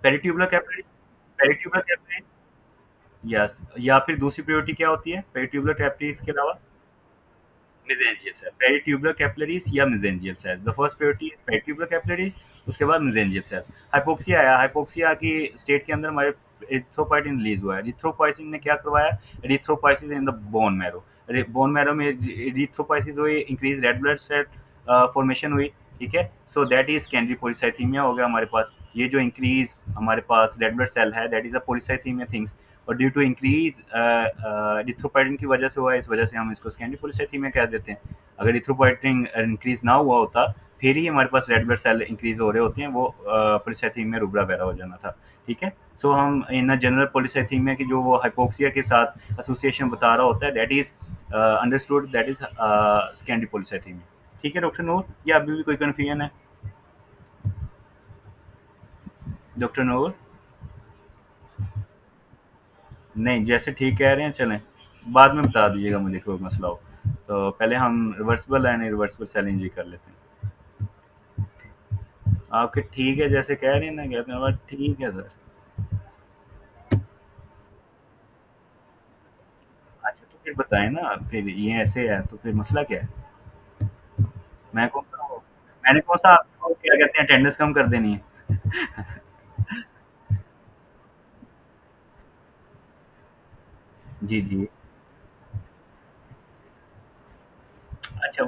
Speaker 1: Peritubular capillary, peritubular capillary, yes. या फिर दूसरी प्रायोरिटी क्या होती है पेरिट्यूबुलर कैपिलरीज के अलावा? मेसेंजियल सेल, पेरिट्यूबुलर कैपिलरीज या mesangial cell. The first priority is peritubular capillaries, उसके बाद मेसेंजियल सेल। हाइपोक्सिया आया, हाइपोक्सिया की स्टेट के अंदर हमारे एरिथ्रोपोइटिन रिलीज हुआ है। एरिथ्रोपोइसिन ने क्या करवाया? Erythropoiesis in the bone marrow, bone marrow में एरिथ्रोपोइसिस हुई, increase red blood cell formation हुई। ठीक है? So that is secondary polycythaemia हो गया हमारे पास। ये जो इंक्रीज हमारे पास रेड ब्लड सेल है, that is a polycythaemia things, और ड्यू टू इंक्रीज इथ्रोपोइटिन की वजह से हुआ है, इस वजह से हम इसको सेकेंडरी पॉलीसाइथीमिया कह देते हैं। अगर इथ्रोपोइटिन इंक्रीज ना हुआ होता, फिर ही हमारे पास रेड ब्लड सेल इंक्रीज हो रहे होते हैं, वो पॉलीसाइथीमिया रूब्रा वगैरह हो जाना था। ठीक है? सो हम इन जनरल पॉलीसाइथीमिया की जो वो हाइपोक्सिया के साथ एसोसिएशन बता रहा होता है, that is understood, that is secondary polycythaemia. ठीक है डॉक्टर नूर, या अभी भी कोई कन्फ्यूजन है डॉक्टर नूर? नहीं, जैसे ठीक कह रहे हैं चलें, बाद में बता दीजिएगा मुझे कोई मसला हो। तो पहले हम reversible and irreversible cell injury कर लेते हैं। आपके ठीक है जैसे कह रहे हैं ना, कहते हैं बस ठीक है सर। अच्छा तो फिर बताएं ना, फिर ये ऐसे है तो फिर मसला क्या है? मैं कौन सा मैंने कौन सा आपको क्या कहते हैं अटेंडेंस कम कर देनी है? जी जी। अच्छा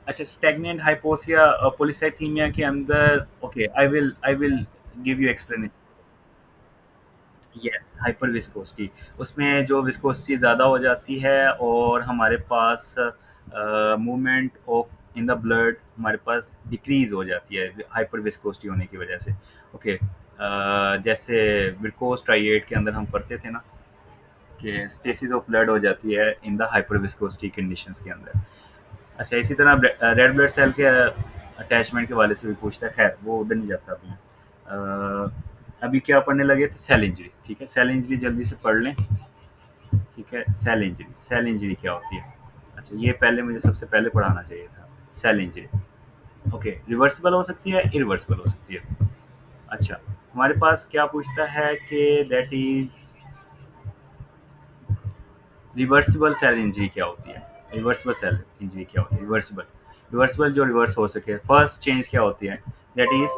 Speaker 1: अच्छा, स्टैग्नेंट हाइपोक्सिया पॉलीसाइथीमिया के अंदर, okay I will give you explanation. Yes, hyper viscosity, उसमें जो विस्कोसिटी ज़्यादा हो जाती है और हमारे पास movement of in the blood हमारे पास डिक्रीज हो जाती है हाइपर विस्कोसिटी होने की वजह से। ओके, जैसे विस्कोस ट्राइएट के अंदर हम पढ़ते थे ना कि स्टेसिस ऑफ ब्लड हो जाती है in the hyper viscosity conditions के अंदर। अच्छा, इसी तरह रेड ब्लड सेल के अटैचमेंट के वाले से भी पूछता है, खैर वो उधर नहीं जाता अभी। अभी क्या पढ़ने लगे थे? सेल इंजरी, ठीक है, सेल इंजरी जल्दी से पढ़ लें। ठीक है, सेल इंजरी, सेल इंजरी क्या होती है? अच्छा, ये पहले मुझे सबसे पहले पढ़ाना चाहिए था। सेल इंजरी, ओके, रिवर्सिबल हो सकती है, इरिवर्सिबल हो सकती है। अच्छा, हमारे पास क्या पूछता है कि that is reversible cell injury क्या होती है? रिवर्सिबल सेल इंजरी क्या होती है? रिवर्सिबल, रिवर्सिबल जो रिवर्स हो सके। फर्स्ट चेंज क्या होती है? That is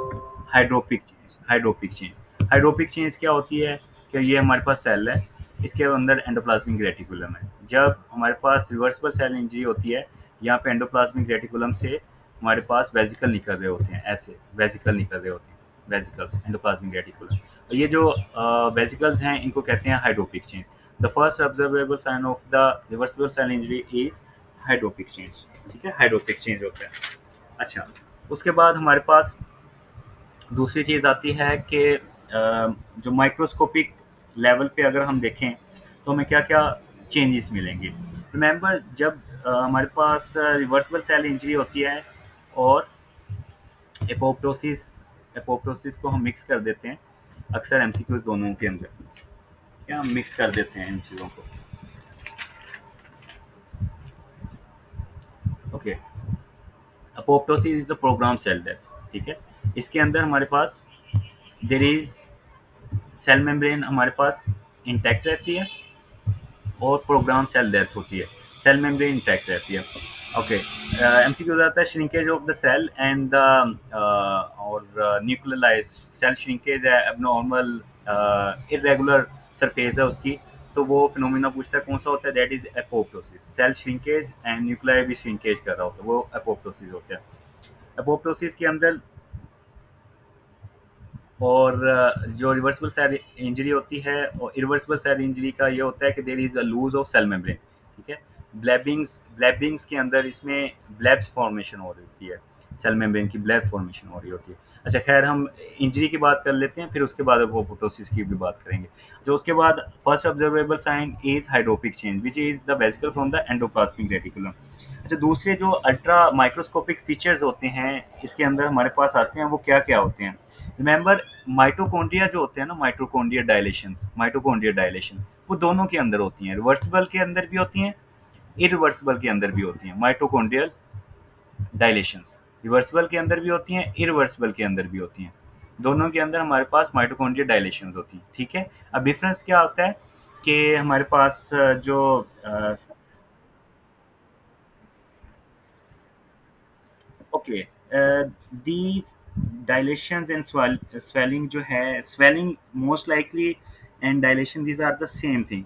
Speaker 1: hydropic change. Hydropic change, hydropic change क्या होती है कि ये हमारे पास सेल है, इसके अंदर एंडोप्लाज्मिक रेटिकुलम है। जब हमारे पास रिवर्सिबल सेल इंजरी होती है, यहाँ पे एंडोप्लाज्मिक रेटिकुलम से हमारे पास वेसिकल निकल रहे होते हैं, ऐसे वेसिकल निकल रहे होते हैं, वेसिकल्स एंडोप्लाज्मिक रेटिकुलम। और ये जो वेसिकल्स हैं इनको कहते हैं hydropic change. The first observable sign of the reversible cell injury is hydropic change. ठीक है, हाइड्रोपिक चेंज होता है। अच्छा, उसके बाद हमारे पास दूसरी चीज़ आती है कि जो माइक्रोस्कोपिक लेवल पे अगर हम देखें तो हमें क्या क्या चेंजेस मिलेंगे। रिमेंबर, जब हमारे पास रिवर्सिबल सेल इंजरी होती है और एपोप्टोसिस, एपोप्टोसिस को हम मिक्स कर देते हैं अक्सर एमसीक्यूज दोनों के अंदर, क्या हम मिक्स कर देते हैं इन चीज़ों को। Okay, apoptosis is a programme cell death. ठीक है, इसके अंदर हमारे पास देर इज सेल मेम्ब्रेन हमारे पास इंटैक्ट रहती है और प्रोग्राम सेल डेथ होती है, सेल मेम्ब्रेन इंटैक्ट रहती है। ओके, एमसीक्यू आता है shrinkage of the cell and the और न्यूक्लियलाइज सेल श्रिंकेज है, एबनॉर्मल इरेगुलर सरफेस है उसकी, तो वो फिनोमिना पूछता है कौन सा होता है? That is apoptosis. Cell shrinkage and nuclei भी श्रिंकेज कर रहा होता है, वो एपोप्टोसिस होता है। एपोप्टोसिस के अंदर और जो रिवर्सिबल सेल इंजरी होती है और इरिवर्सिबल सेल इंजरी का ये होता है कि there is a loss of cell membrane. ठीक है, ब्लैबिंग्स के अंदर इसमें ब्लैब्स फॉर्मेशन हो रही होती है, सेल मेम्ब्रेन की ब्लैब फॉर्मेशन हो रही होती है। अच्छा, खैर हम इंजरी की बात कर लेते हैं, फिर उसके बाद एपोप्टोसिस की भी बात करेंगे। जो उसके बाद first observable sign is hydropic change which is the vesicle from the endoplasmic reticulum. अच्छा, दूसरे जो अल्ट्रा माइक्रोस्कोपिक फीचर्स होते हैं इसके अंदर हमारे पास आते हैं, वो क्या क्या होते हैं? रिमेंबर, माइटोकॉन्ड्रिया जो होते हैं ना, माइटोकॉन्ड्रिया डायलेशन वो दोनों के अंदर होती हैं, रिवर्सिबल के अंदर भी होती हैं, इरिवर्सिबल के अंदर भी होती हैं। माइटोकॉन्ड्रियल डायलेशंस रिवर्सिबल के अंदर भी होती हैं, इरिवर्सिबल के अंदर भी होती हैं। दोनों के अंदर हमारे पास माइटोकॉन्ड्रियल डायलेशंस होती हैं। ठीक है, अब डिफरेंस क्या होता है कि हमारे पास जो okay, these dilations and swelling जो है, swelling most likely and dilation these are the same thing,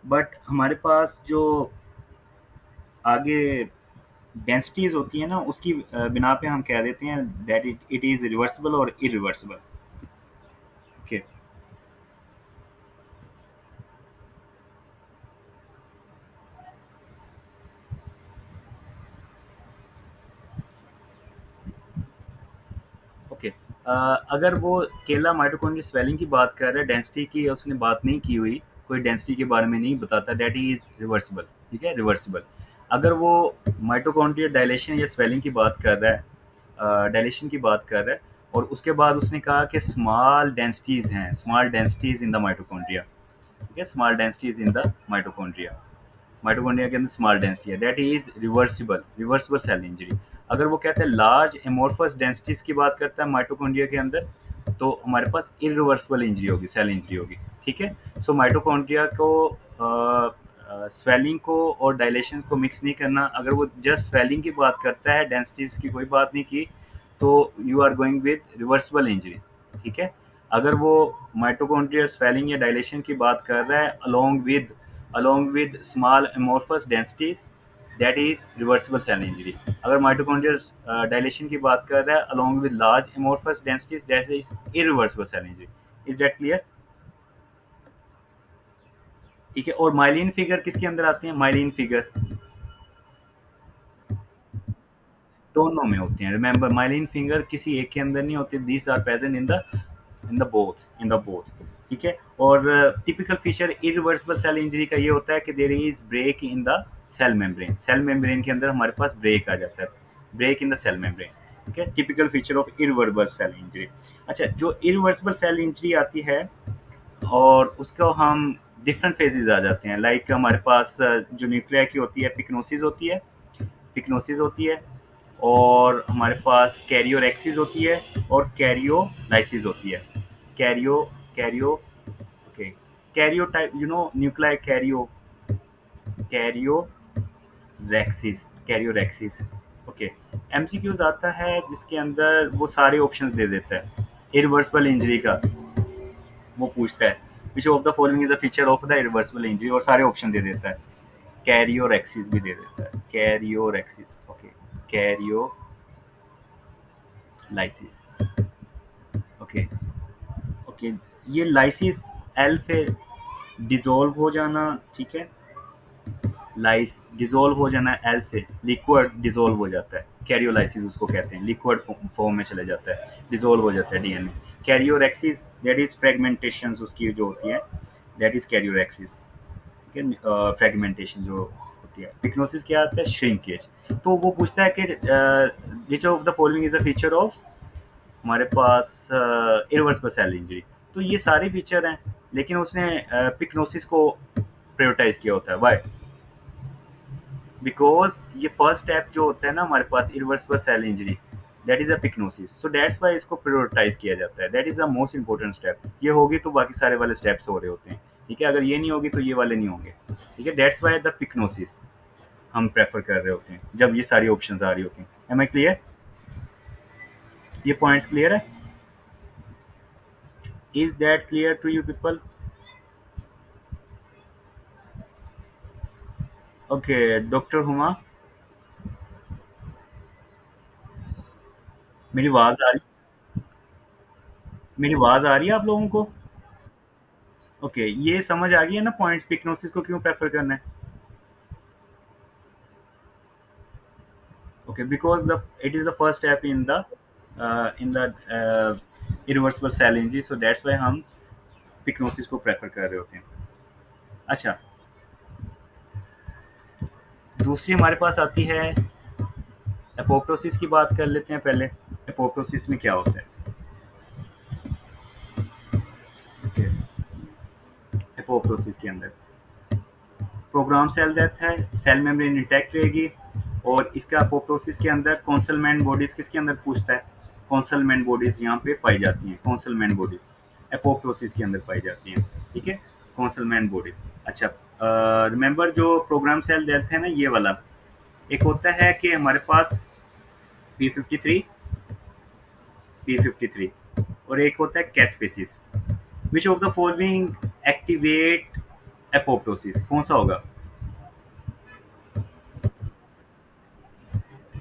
Speaker 1: but हमारे पास जो आगे डेंसिटीज होती है ना उसकी बिना पे हम कह देते हैं दैट इट इज रिवर्सिबल और इरिवर्सिबल। ओके ओके, अगर वो केला माइटोकॉन्ड्रियल स्वेलिंग की बात कर रहा है, डेंसिटी की उसने बात नहीं की हुई, कोई डेंसिटी के बारे में नहीं बताता, दैट इज रिवर्सिबल। ठीक है, रिवर्सिबल। अगर वो माइटोकॉन्ड्रियल डायलेशन या स्वेलिंग की बात कर रहा है, डायलेशन की बात कर रहा है, और उसके बाद उसने कहा कि स्मॉल डेंसिटीज हैं, small densities in the mitochondria. ठीक है, small densities in the mitochondria, mitochondria के अंदर स्मॉल डेंसिटी है, that is reversible, reversible cell injury. अगर वो कहते हैं लार्ज एमोर्फस डेंसिटीज की बात करता है माइटोकॉन्ड्रिया के अंदर, तो हमारे पास इरिवर्सिबल इंजरी होगी, सेल इंजरी होगी। ठीक है। सो माइटोकॉन्ड्रिया को स्वेलिंग को और डायलेशन को मिक्स नहीं करना। अगर वो जस्ट स्वेलिंग की बात करता है, डेंसिटीज की कोई बात नहीं की, तो you are going with reversible injury. ठीक है। अगर वो माइटोकॉन्ड्रिया स्वेलिंग या डायलेशन की बात कर रहा है along with small amorphous densities, that is reversible cell injury। अगर माइटोकॉन्ड्रियल डायलेशन की बात कर रहा है along with large amorphous densities, that is irreversible cell injury। is that clear? ठीक है। और माइलिन फिगर किसके अंदर आते हैं? माइलिन फिगर दोनों में होते हैं। रिमेंबर, माइलिन फिंगर किसी एक के अंदर नहीं होते, these are present in the both. ठीक है। और typical feature irreversible cell injury का ये होता है कि there is break in the cell membrane. Cell membrane के अंदर हमारे पास ब्रेक आ जाता है, break in the cell membrane. ठीक है। Typical feature of irreversible cell injury. अच्छा, जो इरिवर्सिबल सेल इंजरी आती है और उसको हम डिफरेंट फेजेस आ जाते हैं। लाइक हमारे पास जो न्यूक्लिया की होती है, पिक्नोसिस होती है, पिक्नोसिस होती है, और हमारे पास कैरियोरेक्सिस होती है, और कैरियोलाइसिस होती है। Karyo karyo okay, karyo type, nuclear karyorrhexis. Okay. MCQs आता है जिसके अंदर वो सारे ऑप्शंस दे देता है इरिवर्सिबल इंजरी का। वो पूछता है which of the following is a feature of the irreversible injury, और सारे ऑप्शन दे देता है। कैरियोरेक्सिस भी दे देता है, कैरियोरेक्सिस। ओके। कैरियोलाइसिस। ओके। ओके। ये लाइसिस एल पे डिसॉल्व हो जाना। ठीक है। लाइस डिसॉल्व हो जाना एल से, लिक्विड डिसॉल्व हो जाता है, कैरियोलाइसिस उसको कहते हैं, लिक्विड फॉर्म में चले जाता है, डिसॉल्व हो जाता है डीएनए। कैरियोरेक्सिस दैट इज फ्रेगमेंटेशन उसकी जो होती है, दैट इज कैरियोरेक्सिस। ठीक है। फ्रेगमेंटेशन जो होती है। पिक्नोसिस क्या आता है? श्रिंकेज। तो वो पूछता है कि which of the following is a feature of हमारे पास इरिवर्सिबल सेल इंजरी। तो ये सारे फीचर हैं, लेकिन उसने पिक्नोसिस को प्रायोरिटाइज किया होता है। वाई? बिकॉज ये फर्स्ट स्टेप जो होता है ना हमारे पास irreversible cell injury, that is a pyknosis. So that's why इसको प्रायोरिटाइज किया जाता है। That is the most important step. ये होगी तो बाकी सारे वाले स्टेप्स हो रहे होते हैं। ठीक है। अगर ये नहीं होगी तो ये वाले नहीं होंगे। ठीक है। दैट्स वाई द पिक्नोसिस हम प्रेफर कर रहे होते हैं जब ये सारी ऑप्शंस आ रही होती हैं। Am I clear? ये पॉइंट्स क्लियर है? Is that clear to you people? Okay. Doctor Huma, मेरी आवाज आ रही मेरी आवाज आ रही है आप लोगों को? ओके। ये समझ आ गई है ना पॉइंट्स, पिक्नोसिस को क्यों प्रेफर करना है? Okay. Because the it is the first step in the irreversible cell injury, so that's why हम पिक्नोसिस को प्रेफर कर रहे होते हैं। अच्छा, दूसरी हमारे पास आती है एपोप्टोसिस की बात कर लेते हैं पहले। एपोप्टोसिस में क्या होता है? ओके। एपोप्टोसिस के अंदर प्रोग्राम सेल डेथ है, सेल मेम्ब्रेन इंटैक्ट रहेगी, और इसका एपोप्टोसिस के अंदर कॉन्सलमेंट बॉडीज किसके अंदर पूछता है? कॉन्सलमेंट बॉडीज यहाँ पे पाई जाती हैं। कॉन्सलमेंट बॉडीज एपोप्टोसिस के अंदर पाई जाती हैं। ठीक है। कॉन्सलमेंट बॉडीज। अच्छा, रिमेंबर जो प्रोग्राम सेल डेथ है ना, ये वाला एक होता है कि हमारे पास P53 और एक होता है caspases. Which of the following activate apoptosis? कौन सा होगा?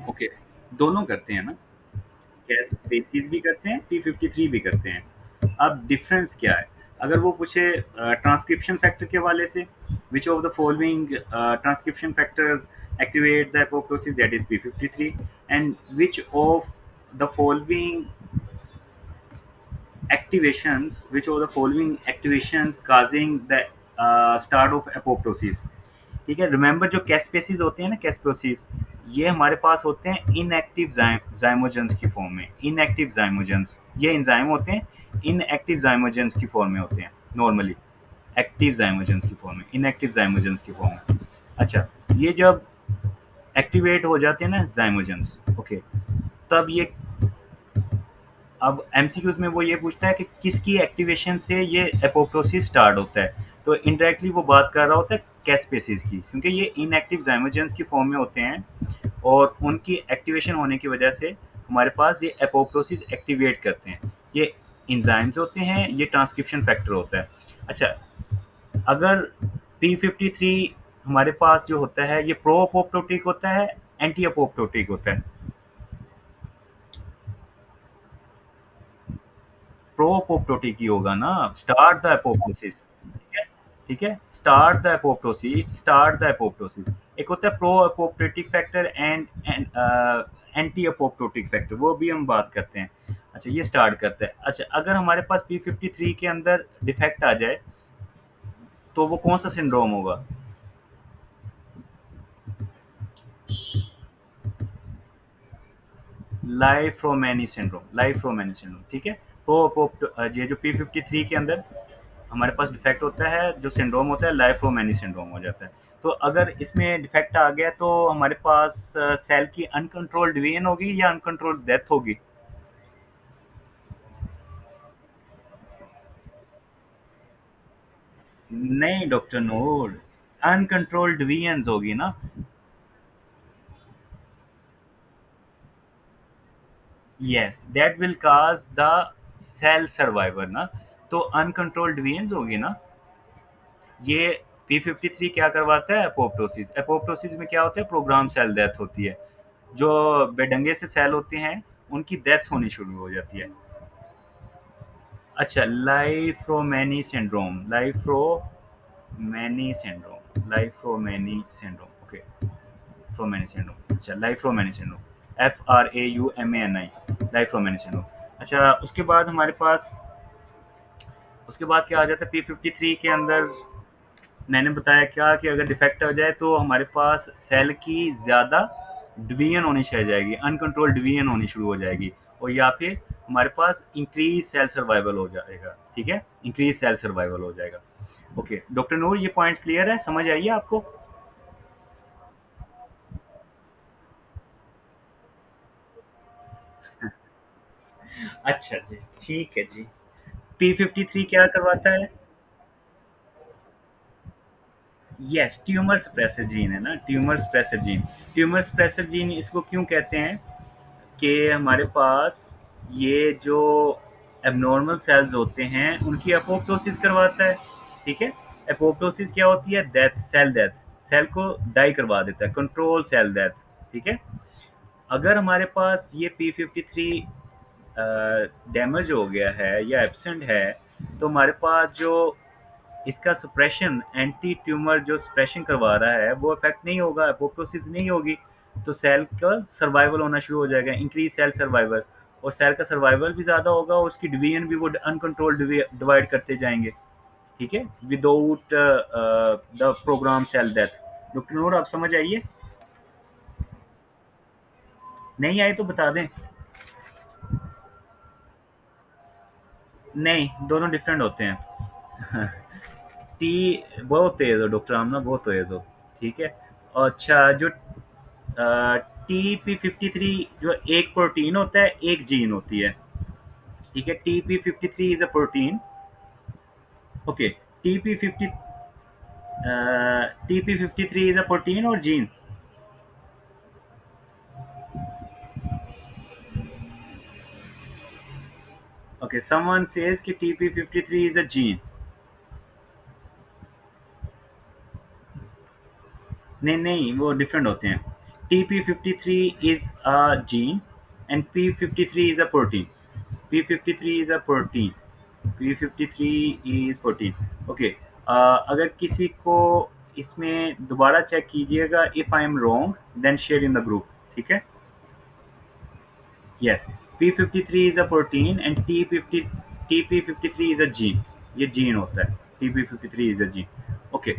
Speaker 1: ओके। दोनों करते हैं ना, कैस्पेसिस भी करते हैं, P53 भी करते हैं। अब डिफरेंस क्या है? अगर वो पूछे ट्रांसक्रिप्शन फैक्टर के हवाले से, विच of the following transcription factor activate the apoptosis, that is P53, and which of the following activations causing the start of apoptosis? ठीक है। रिमेंबर जो कैस्पेसिस होते हैं ना, कैस्पेसिस, ये हमारे पास होते हैं इनएक्टिव जाइमोजेंस की फॉर्म में। इनएक्टिव जाइमोजेंस ये एंजाइम होते हैं, इनएक्टिव जाइमोजेंस की फॉर्म में होते हैं नॉर्मली। एक्टिव जाइमोजेंस की फॉर्म में, इनएक्टिव जाइमोजेंस की फॉर्म में। अच्छा, ये जब एक्टिवेट हो जाते हैं ना ज़ाइमोजेंस, ओके, तब ये अब एमसीक्यूज़ में वो ये पूछता है कि किसकी एक्टिवेशन से ये एपोप्टोसिस स्टार्ट होता है। तो इनडायरेक्टली वो बात कर रहा होता है कैस्पेसिस की, क्योंकि ये इनएक्टिव ज़ाइमोजेंस की फॉर्म में होते हैं और उनकी एक्टिवेशन होने की वजह से हमारे पास ये एपोप्टोसिस एक्टिवेट करते हैं। ये एंजाइम्स होते हैं, ये ट्रांसक्रिप्शन फैक्टर होता है। अच्छा, अगर P53 हमारे पास जो होता है ये प्रो अपोप्टोटिक होता है, एंटी अपोप्टोटिक होता है। प्रो अपोप्टोटिक ही होगा ना, स्टार्ट द अपोप्टोसिस। ठीक है, ठीक है, start the apoptosis, start the apoptosis. एक होता है pro apoptotic factor and anti apoptotic factor, वो भी हम बात करते हैं। अच्छा, ये स्टार्ट करता है। अच्छा, अगर हमारे पास P53 के अंदर डिफेक्ट आ जाए तो वो कौन सा सिंड्रोम होगा? लाइफोमेनी सिंड्रोम, लाइफोमेनी सिंड्रोम, ठीक है। ये जो P53 के अंदर हमारे पास डिफेक्ट होता है, जो सिंड्रोम होता है लाइफोमेनी सिंड्रोम हो जाता है। तो अगर इसमें डिफेक्ट आ गया तो हमारे पास सेल की अनकंट्रोल्ड डिवीजन होगी या अनकंट्रोल्ड डेथ होगी? नहीं डॉक्टर नूर, अनकंट्रोल्ड डिवीजन होगी ना। Yes, that will cause the cell survivor ना। तो अनकंट्रोल्ड डिवीजन होगी ना। ये P53 क्या करवाता है? एपोप्टोसिस। एपोप्टोसिस में क्या होता है? प्रोग्राम सेल डेथ होती है। जो बेढंगे से सेल होते हैं उनकी डेथ होनी शुरू हो जाती है। अच्छा, लाइफोमेनी सिंड्रोम, लाइफोमेनी सिंड्रोम, ओके, फ्रोमेनी सिंड्रोम। अच्छा, लाइफोमेनी सिंड्रोम, FRAUMANI, लाइफोमेनी सिंड्रोम। अच्छा, उसके बाद क्या आ जाता है P53 के अंदर? मैंने बताया क्या कि अगर डिफेक्ट हो जाए तो हमारे पास सेल की ज़्यादा डिवीजन होनी चाहिए जाएगी, अनकंट्रोल डिवीजन होनी शुरू हो जाएगी, और या फिर हमारे पास इंक्रीज सेल सर्वाइवल हो जाएगा। ठीक है, इंक्रीज सेल सर्वाइवल हो जाएगा। ओके डॉक्टर नूर, ये पॉइंट्स क्लियर है, समझ आइए आपको? अच्छा जी, ठीक है जी। P53 क्या करवाता है? यस, ट्यूमर सप्रेसर जीन है ना, tumour suppressor gene. Tumour suppressor gene इसको क्यों कहते हैं कि हमारे पास ये जो एबनॉर्मल सेल्स होते हैं उनकी अपोप्टोसिस करवाता है। ठीक है, अपोप्टोसिस क्या होती है? डेथ, सेल डेथ, सेल को डाई करवा देता है, कंट्रोल सेल डेथ। ठीक है, अगर हमारे पास ये P53 डैमेज हो गया है या एब्सेंट है तो हमारे पास जो इसका सप्रेशन, एंटी ट्यूमर जो सप्रेशन करवा रहा है वो इफेक्ट नहीं होगा, अपोप्टोसिस नहीं होगी। तो सेल का सर्वाइवल होना शुरू हो जाएगा, इंक्रीज सेल सर्वाइवल। और सेल का सर्वाइवल भी ज़्यादा होगा और उसकी डिवीजन भी वो अनकंट्रोल डिवाइड करते जाएंगे। ठीक है, without the programme cell death. Doctor Noor, आप समझ आइए? नहीं आए तो बता दें। नहीं, दोनों डिफरेंट होते हैं। टी बहुत तेज हो डॉक्टर आमना, बहुत तेज हो। ठीक है। अच्छा, जो TP53 जो एक प्रोटीन होता है, एक जीन होती है। ठीक है, TP53 is a protein. Okay, TP50 TP53 is a protein और जीन। ओके, समवन सेज कि TP53 इज अ जीन। नहीं नहीं, वो डिफरेंट होते हैं। TP53 is a gene and P53 is a protein. P53 is a protein, P53 is protein. Okay, अगर किसी को इसमें दोबारा चेक कीजिएगा, if I am wrong then share in the group. ठीक है। Yes, P53 is a protein and TP53 is a gene. ये gene होता है, TP53 is a gene. Okay,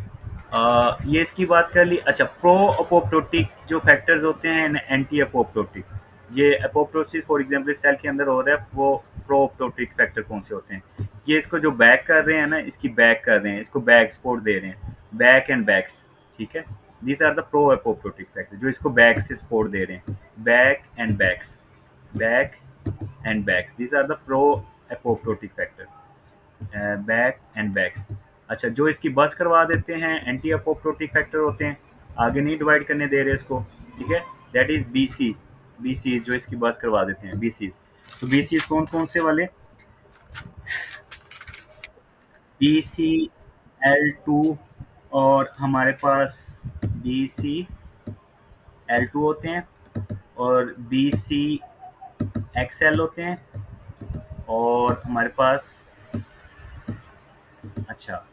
Speaker 1: ये इसकी बात कर ली। अच्छा, प्रो अपोप्टोटिक जो फैक्टर्स होते हैं, एंटी अपोप्टोटिक, ये अपोप्टोसिस फॉर एग्जांपल सेल के अंदर हो रहा है, वो प्रो अपोप्टोटिक फैक्टर कौन से होते हैं? ये इसको जो बैक कर रहे हैं ना, इसकी बैक कर रहे हैं, इसको बैक सपोर्ट दे रहे हैं, बैक एंड बैक्स। ठीक है, these are the pro apoptotic factor जो इसको बैक से सपोर्ट दे रहे हैं, Bak and Bax, Bak and Bax, these are the pro apoptotic factor, Bak and Bax. अच्छा, जो इसकी बस करवा देते हैं एंटी अपोप्टोटिक फैक्टर होते हैं, आगे नहीं डिवाइड करने दे रहे इसको, ठीक है, दैट इज बीसी, बीसी जो इसकी बस करवा देते हैं, बीसी। तो बीसी कौन कौन से वाले, BCl2, और हमारे पास BCl2 होते हैं, और BCXL होते हैं, और हमारे पास, अच्छा,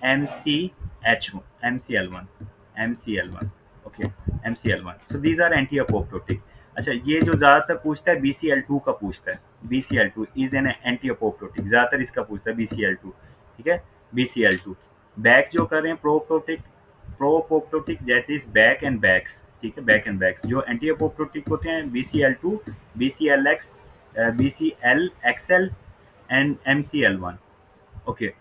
Speaker 1: MCH1, MCL1, okay, MCL1। So these are anti apoptotic. अच्छा, ये जो ज़्यादातर पूछता है BCl2 का पूछता है, BCl2 is an anti apoptotic, ज़्यादातर इसका पूछता है BCl2, ठीक है, BCl2। बैक जो कर रहे हैं proapoptotic, proapoptotic that is Bak and Bax, ठीक है, बैक एंड बैक्स। जो एंटी अपोप्टोटिक होते हैं BCl2, BCLX, BCLXL and MCL1, okay.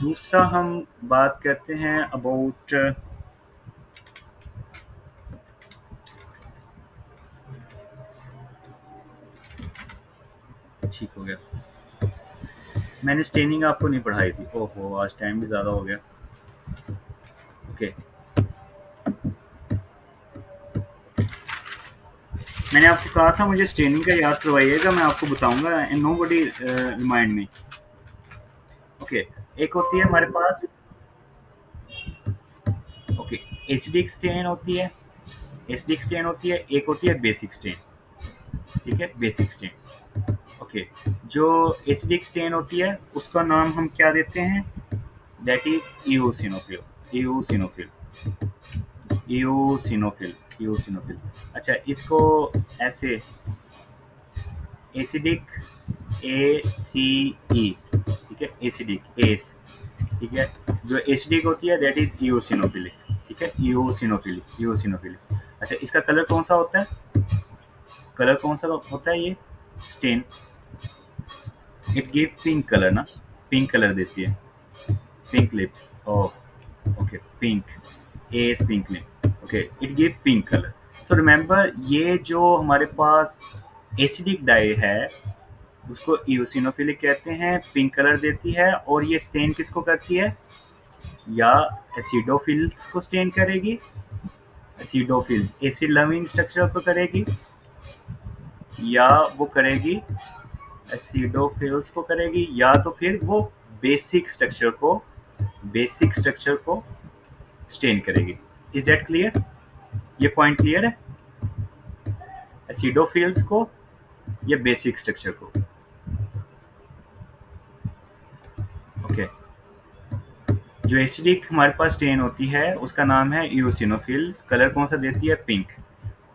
Speaker 1: दूसरा हम बात करते हैं अबाउट, ठीक हो गया, मैंने स्टेनिंग आपको नहीं पढ़ाई थी, ओहो आज टाइम भी ज़्यादा हो गया, ओके। मैंने आपको कहा था मुझे स्टेनिंग का याद करवाइएगा, मैं आपको बताऊंगा, and nobody remind me, okay. एक होती है हमारे पास, ओके, एसिडिक स्टेन होती है, एसिडिक स्टेन होती है, एक होती है बेसिक स्टेन, ठीक है, बेसिक स्टेन, ओके। जो एसिडिक स्टेन होती है उसका नाम हम क्या देते हैं, that is eosinophil, eosinophil, eosinophil, eosinophil. अच्छा, इसको ऐसे एसिडिक, ACE, ठीक है, एसिडिक एस, ठीक है, जो एसिडिक होती है दैट इज इओसिनोफिलिक, ठीक है, इओसिनोफिलिक, इओसिनोफिलिक। अच्छा, इसका कलर कौन सा होता है, कलर कौन सा होता है ये stain, it give pink colour ना, पिंक कलर देती है, pink lips, okay, pink, as pink lip, okay, it give pink colour. So remember, ये जो हमारे पास एसिडिक डाई है उसको इओसिनोफिलिक कहते हैं, पिंक कलर देती है, और ये स्टेन किसको करती है, या एसिडोफिल्स को स्टेन करेगी, एसिडोफिल्स एसिड लविंग स्ट्रक्चर को करेगी, या वो करेगी एसिडोफिल्स को करेगी, या तो फिर वो बेसिक स्ट्रक्चर को, बेसिक स्ट्रक्चर को स्टेन करेगी। इज दैट क्लियर, ये पॉइंट क्लियर है, एसिडोफिल्स को या बेसिक स्ट्रक्चर को, ओके। जो एसिडिक हमारे पास स्टेन होती है उसका नाम है इओसिनोफिल, कलर कौन सा देती है, पिंक,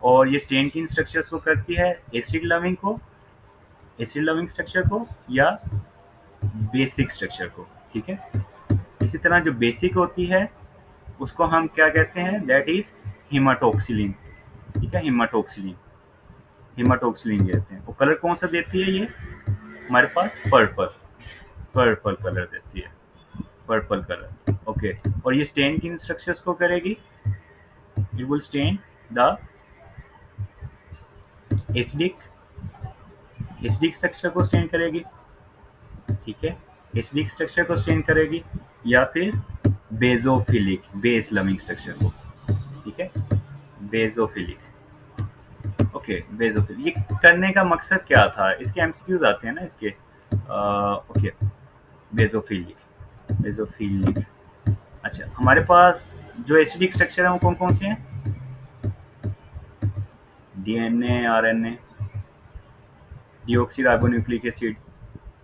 Speaker 1: और ये स्टेन किन स्ट्रक्चर्स को करती है, एसिड लविंग को, एसिड लविंग स्ट्रक्चर को, या बेसिक स्ट्रक्चर को, ठीक है। इसी तरह जो बेसिक होती है उसको हम क्या कहते हैं, दैट इज हिमाटोक्सिलिन, ठीक है, हिमाटोक्सिलिन, हिमाटोक्सिलिन कहते हैं। वो कलर कौन सा देती है ये हमारे पास, पर्पल, पर्पल कलर देती है, पर्पल कलर, ओके। और ये स्टेन किन स्ट्रक्चर्स को करेगी, it will stand the acidic, acidic structure को स्टेन करेगी, ठीक है, एसिडिक स्ट्रक्चर को स्टेन करेगी, या फिर बेजोफिलिक, बेस लविंग स्ट्रक्चर को, ठीक है, बेजोफिलिक, ओके, बेजोफिल। ये करने का मकसद क्या था, इसके एमसीक्यूज आते हैं ना इसके, ओके, बेजोफिलिक, बेजोफिलिक। अच्छा, हमारे पास जो एसिडिक स्ट्रक्चर है वो कौन कौन से हैं, DNA, RNA, deoxy ribonucleic acid,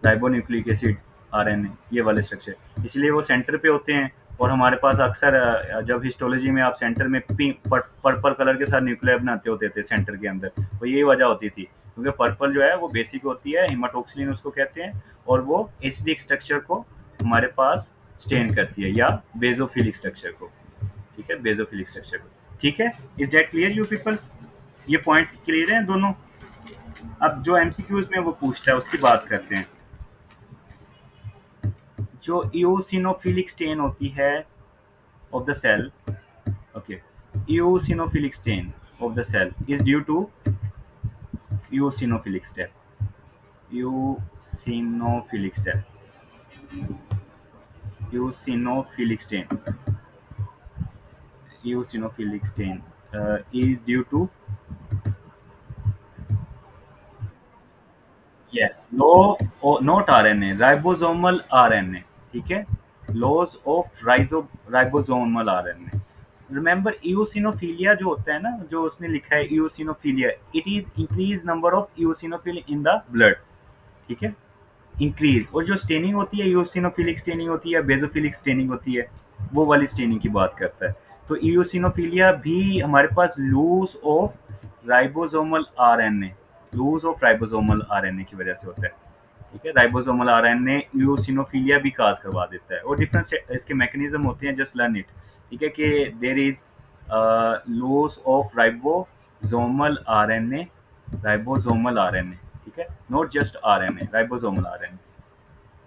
Speaker 1: ribonucleic acid, RNA, ये वाले स्ट्रक्चर, इसलिए वो सेंटर पे होते हैं। और हमारे पास अक्सर जब हिस्टोलॉजी में आप सेंटर में पर्पल कलर के साथ न्यूक्लियर बनाते होते थे सेंटर के अंदर, तो यही वजह होती थी, क्योंकि पर्पल जो है वो बेसिक होती है, हिमाटोक्सिलिन उसको कहते हैं, और वो एसिडिक स्ट्रक्चर को हमारे पास स्टेन करती है, या बेजोफिलिक स्ट्रक्चर को, ठीक है, बेजोफिलिक स्ट्रक्चर को, ठीक है। Is that clear you people, ये पॉइंट्स क्लियर हैं दोनों। अब जो एमसीक्यूज में वो पूछता है उसकी बात करते हैं। जो इओसिनोफिलिक स्टेन होती है of the cell. Okay, eosinophilic stain of the cell is due to eosinophilic stain. Eosinophilic stain. Eosinophilic stain. Eosinophilic stain is due to, yes, law or not RNA, ribosomal RNA. ठीक है, laws of ribosomal RNA. Remember eosinophilia जो होता है ना, जो उसने लिखा है eosinophilia, it is increase number of eosinophil in the blood. ठीक है, इंक्रीज. और जो स्टेनिंग होती है, यूसिनोफिलिक स्टेनिंग होती है या बेजोफिलिक स्टेनिंग होती है, वो वाली स्टेनिंग की बात करता है. तो यूसिनोफिलिया भी हमारे पास loss of ribosomal RNA, loss of ribosomal RNA की वजह से होता है. ठीक है, राइबोसोमल आरएनए यूसिनोफिलिया भी काज करवा देता है. और डिफरेंट इसके मैकेनिज्म होते हैं, जस्ट लर्न इट. ठीक है, कि there is loss of ribosomal RNA, ribosomal RNA. ठीक है, not just RNA, ribosomal RNA,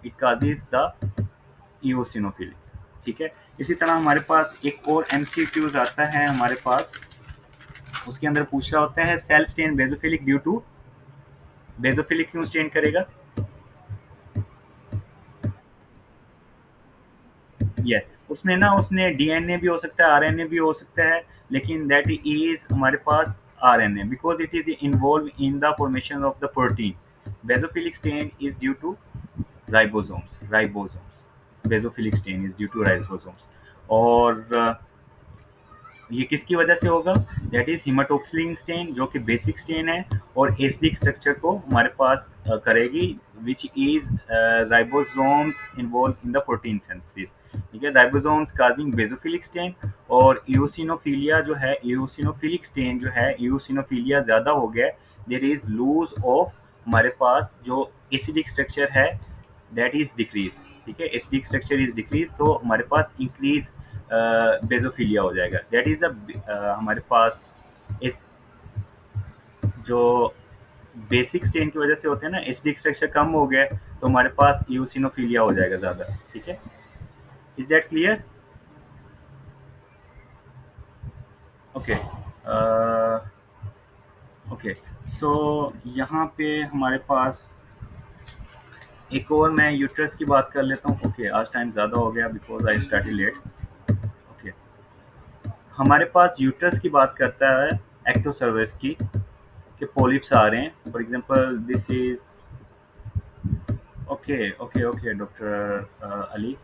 Speaker 1: it causes the eosinophilic. ठीक है, इसी तरह हमारे पास एक और एमसीक्यूज आता है हमारे पास. उसके अंदर पूछ रहा होता है सेल स्टेन बेजोफिलिक ड्यू टू, बेजोफिलिक क्यों स्टेन करेगा. यस, उसमें ना उसने डीएनए भी हो सकता है, आरएनए भी हो सकता है, लेकिन दैट इज हमारे पास RNA because it is involve in the formation of the protein. Basophilic stain is due to ribosomes. Basophilic stain is due to ribosomes. और ये किसकी वजह से होगा, दैट इज हिमाटोक्सिलिन स्टेन जो कि बेसिक स्टेन है और एसिडिक स्ट्रक्चर को हमारे पास करेगी, which is ribosomes involve in the protein synthesis. ठीक है, राइबोसोम्स काजिंग बेजोफिलिक स्टेन. और यूसिनोफिलिया जो है, यूसिनोफिलिक स्टेन जो है, यूसिनोफिलिया ज़्यादा हो गया, देर इज लूज ऑफ हमारे पास जो एसिडिक स्ट्रक्चर है, दैट इज डिक्रीज. ठीक है, एसिडिक स्ट्रक्चर इज डिक्रीज, तो हमारे पास इंक्रीज बेजोफिलिया हो जाएगा. दैट इज हमारे पास इस जो बेसिक स्टेन की वजह से होते हैं ना, एसिडिक स्ट्रक्चर कम हो गया तो हमारे पास यूसिनोफिलिया हो जाएगा ज़्यादा. ठीक है, is that clear. Okay, okay. So यहाँ पे हमारे पास एक और, मैं यूट्रस की बात कर लेता हूँ. ओके, आज टाइम ज़्यादा हो गया because I started late. Okay, हमारे पास यूट्रस की बात करता है, एक्टोसर्विस की, कि पॉलिप्स आ रहे हैं. For example this is, okay okay okay doctor Ali.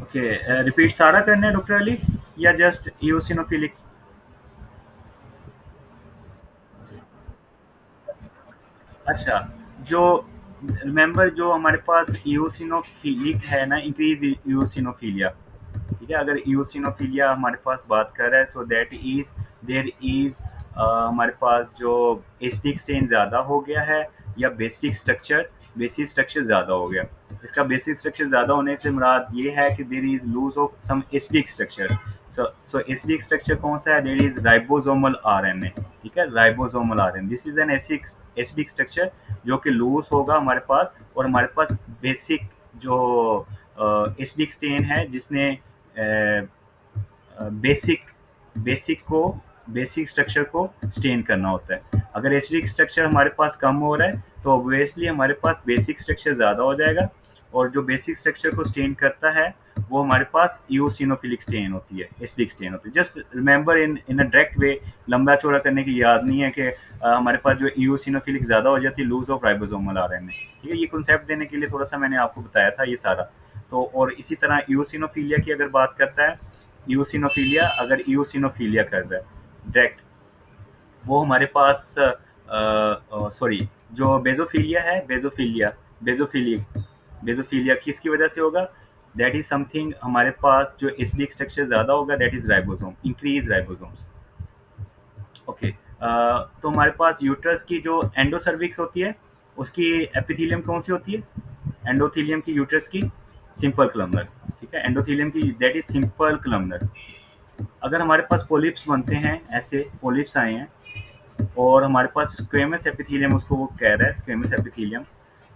Speaker 1: Okay, repeat सारा करना है डॉक्टर अली या जस्ट इओसिनोफिलिक. अच्छा, जो रिमेंबर जो हमारे पास इओसिनोफिलिक है ना, इंक्रीज इओसिनोफिलिया. ठीक है, अगर इओसिनोफिलिया हमारे पास बात कर रहा है, so that is there is हमारे पास जो एसिडिक स्टेन ज़्यादा हो गया है या बेसिक स्ट्रक्चर ज़्यादा हो गया. इसका बेसिक स्ट्रक्चर ज़्यादा होने से मुराद ये है कि there is loss of some acidic structure. So acidic structure कौन सा है, देयर इज राइबोसोमल आरएनए. ठीक है, ribosomal RNA, this is an acidic structure जो कि लूज होगा हमारे पास. और हमारे पास बेसिक जो एसिडिक स्टेन है जिसने बेसिक बेसिक को बेसिक स्ट्रक्चर को स्टेन करना होता है. अगर एसिडिक स्ट्रक्चर हमारे पास कम हो रहा है तो ऑब्वियसली हमारे पास बेसिक स्ट्रक्चर ज़्यादा हो जाएगा. और जो बेसिक स्ट्रक्चर को स्टेन करता है वो हमारे पास इओसिनोफिलिक स्टेन होती है, एसिडिक स्टेन होती है. Just remember in in a direct way, लंबा चौड़ा करने की याद नहीं है कि हमारे पास जो इओसिनोफिलिक ज़्यादा हो जाती है, लूज ऑफ राइबोसोमल आरएनए. ठीक है, ये कॉन्सेप्ट देने के लिए थोड़ा सा मैंने आपको बताया था ये सारा. तो और इसी तरह इओसिनोफिलिया की अगर बात करता है, इओसिनोफिलिया अगर इओसिनोफिलिया कर रहा है डायरेक्ट, वो हमारे पास सॉरी, जो बेजोफिलिया है, बेजोफिलिक बेजोफिलिया किसकी वजह से होगा, दैट इज समथिंग हमारे पास जो एसिडिक स्ट्रक्चर ज़्यादा होगा, that is ribosome, increase ribosomes. Okay, तो हमारे पास यूट्रस की जो एंडोसर्विक्स होती है, उसकी एपिथेलियम कौन सी होती है, एंडोथेलियम की यूट्रस की सिंपल कलमनर. ठीक है, एंडोथेलियम की दैट इज सिंपल कलमनर. अगर हमारे पास पोलिप्स बनते हैं, ऐसे पोलिप्स आए हैं और हमारे पास स्क्वेमस एपिथेलियम, उसको वो कह रहा है स्क्वेमस एपिथेलियम,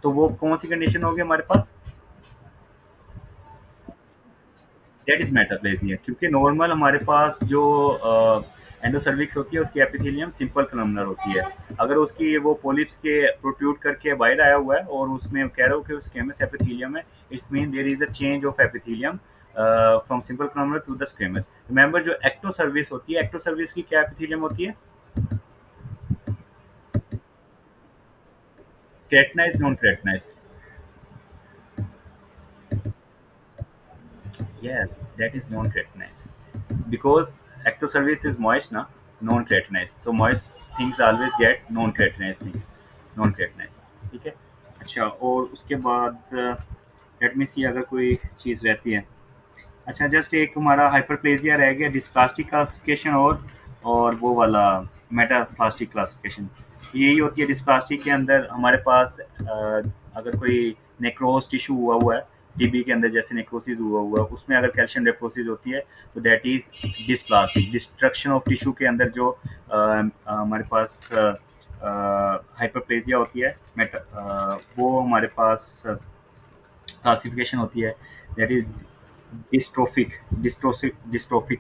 Speaker 1: तो वो कौन सी कंडीशन होगी हमारे पास, दैट इज मेटाप्लेजिया, क्योंकि नॉर्मल हमारे पास जो एंडोसर्विक्स होती है उसकी एपिथेलियम सिंपल कलमनर होती है। अगर उसकी वो पॉलिप्स के प्रोट्रूड करके बाहर आया हुआ है और उसमें कह रहे हो कि स्क्वेमस एपिथेलियम है, it's mean there is a change of epithelium from simple columnar to the squamous. Remember जो एक्टोसर्विस होती है, एक्टोसर्विस की क्या एपिथेलियम होती है? केराटिनाइज, non केराटिनाइज? Yes, that is non-keratinized. Because ectocervix is moist na, non-keratinized. So moist things always get non-keratinized things, non-keratinized. ठीक है? अच्छा, और उसके बाद लेट मी सी अगर कोई चीज़ रहती है। अच्छा, जस्ट एक हमारा हाइपरप्लेजिया रह गया, डिस्प्लास्टिक क्लासिफिकेशन और वो वाला मेटाप्लास्टिक क्लासिफिकेशन। यही होती है डिस्प्लास्टिक के अंदर हमारे पास अगर कोई नेक्रोस टिश्यू हुआ हुआ है, टीबी के अंदर जैसे नेक्रोसिस हुआ हुआ है, उसमें अगर कैल्शियम डेपोसिस होती है तो that is dysplastic. Destruction of tissue के अंदर जो हमारे पास हाइपरप्लेजिया होती है, वो हमारे पास क्लासिफिकेशन होती है, that is dystrophic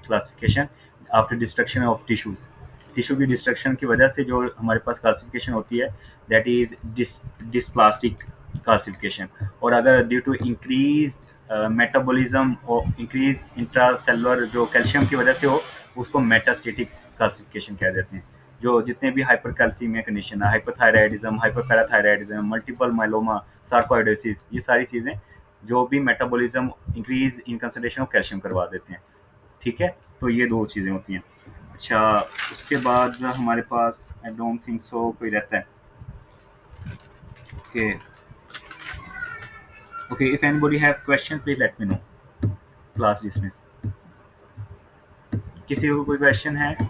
Speaker 1: classification after destruction of tissues. Tissue की डिस्ट्रक्शन की वजह से जो हमारे पास क्लासिफिकेशन होती है, दैट इज डिस्प्लास्टिक क्लासिफिकेशन। और अगर ड्यू टू इंक्रीज मेटाबॉलिज्म और इंक्रीज इंट्रासेलुलर जो कैल्शियम की वजह से हो, उसको मेटास्टेटिक क्लासिफिकेशन कह देते हैं। जो जितने भी हाइपर कैल्सीमिया कंडीशन है, हाइपरथायराइडिज्म, हाइपरपैराथायराइडिज्म, मल्टीपल माइलोमा, सार्कोइडोसिस, ये सारी चीज़ें जो भी metabolism increase in concentration of calcium करवा देते हैं। ठीक है? तो ये 2 चीज़ें होती हैं। अच्छा, उसके बाद हमारे पास आई डोंट थिंक सो कोई रहता है। Okay, okay, if anybody have question please let me know. Class dismiss. किसी को कोई क्वेश्चन है?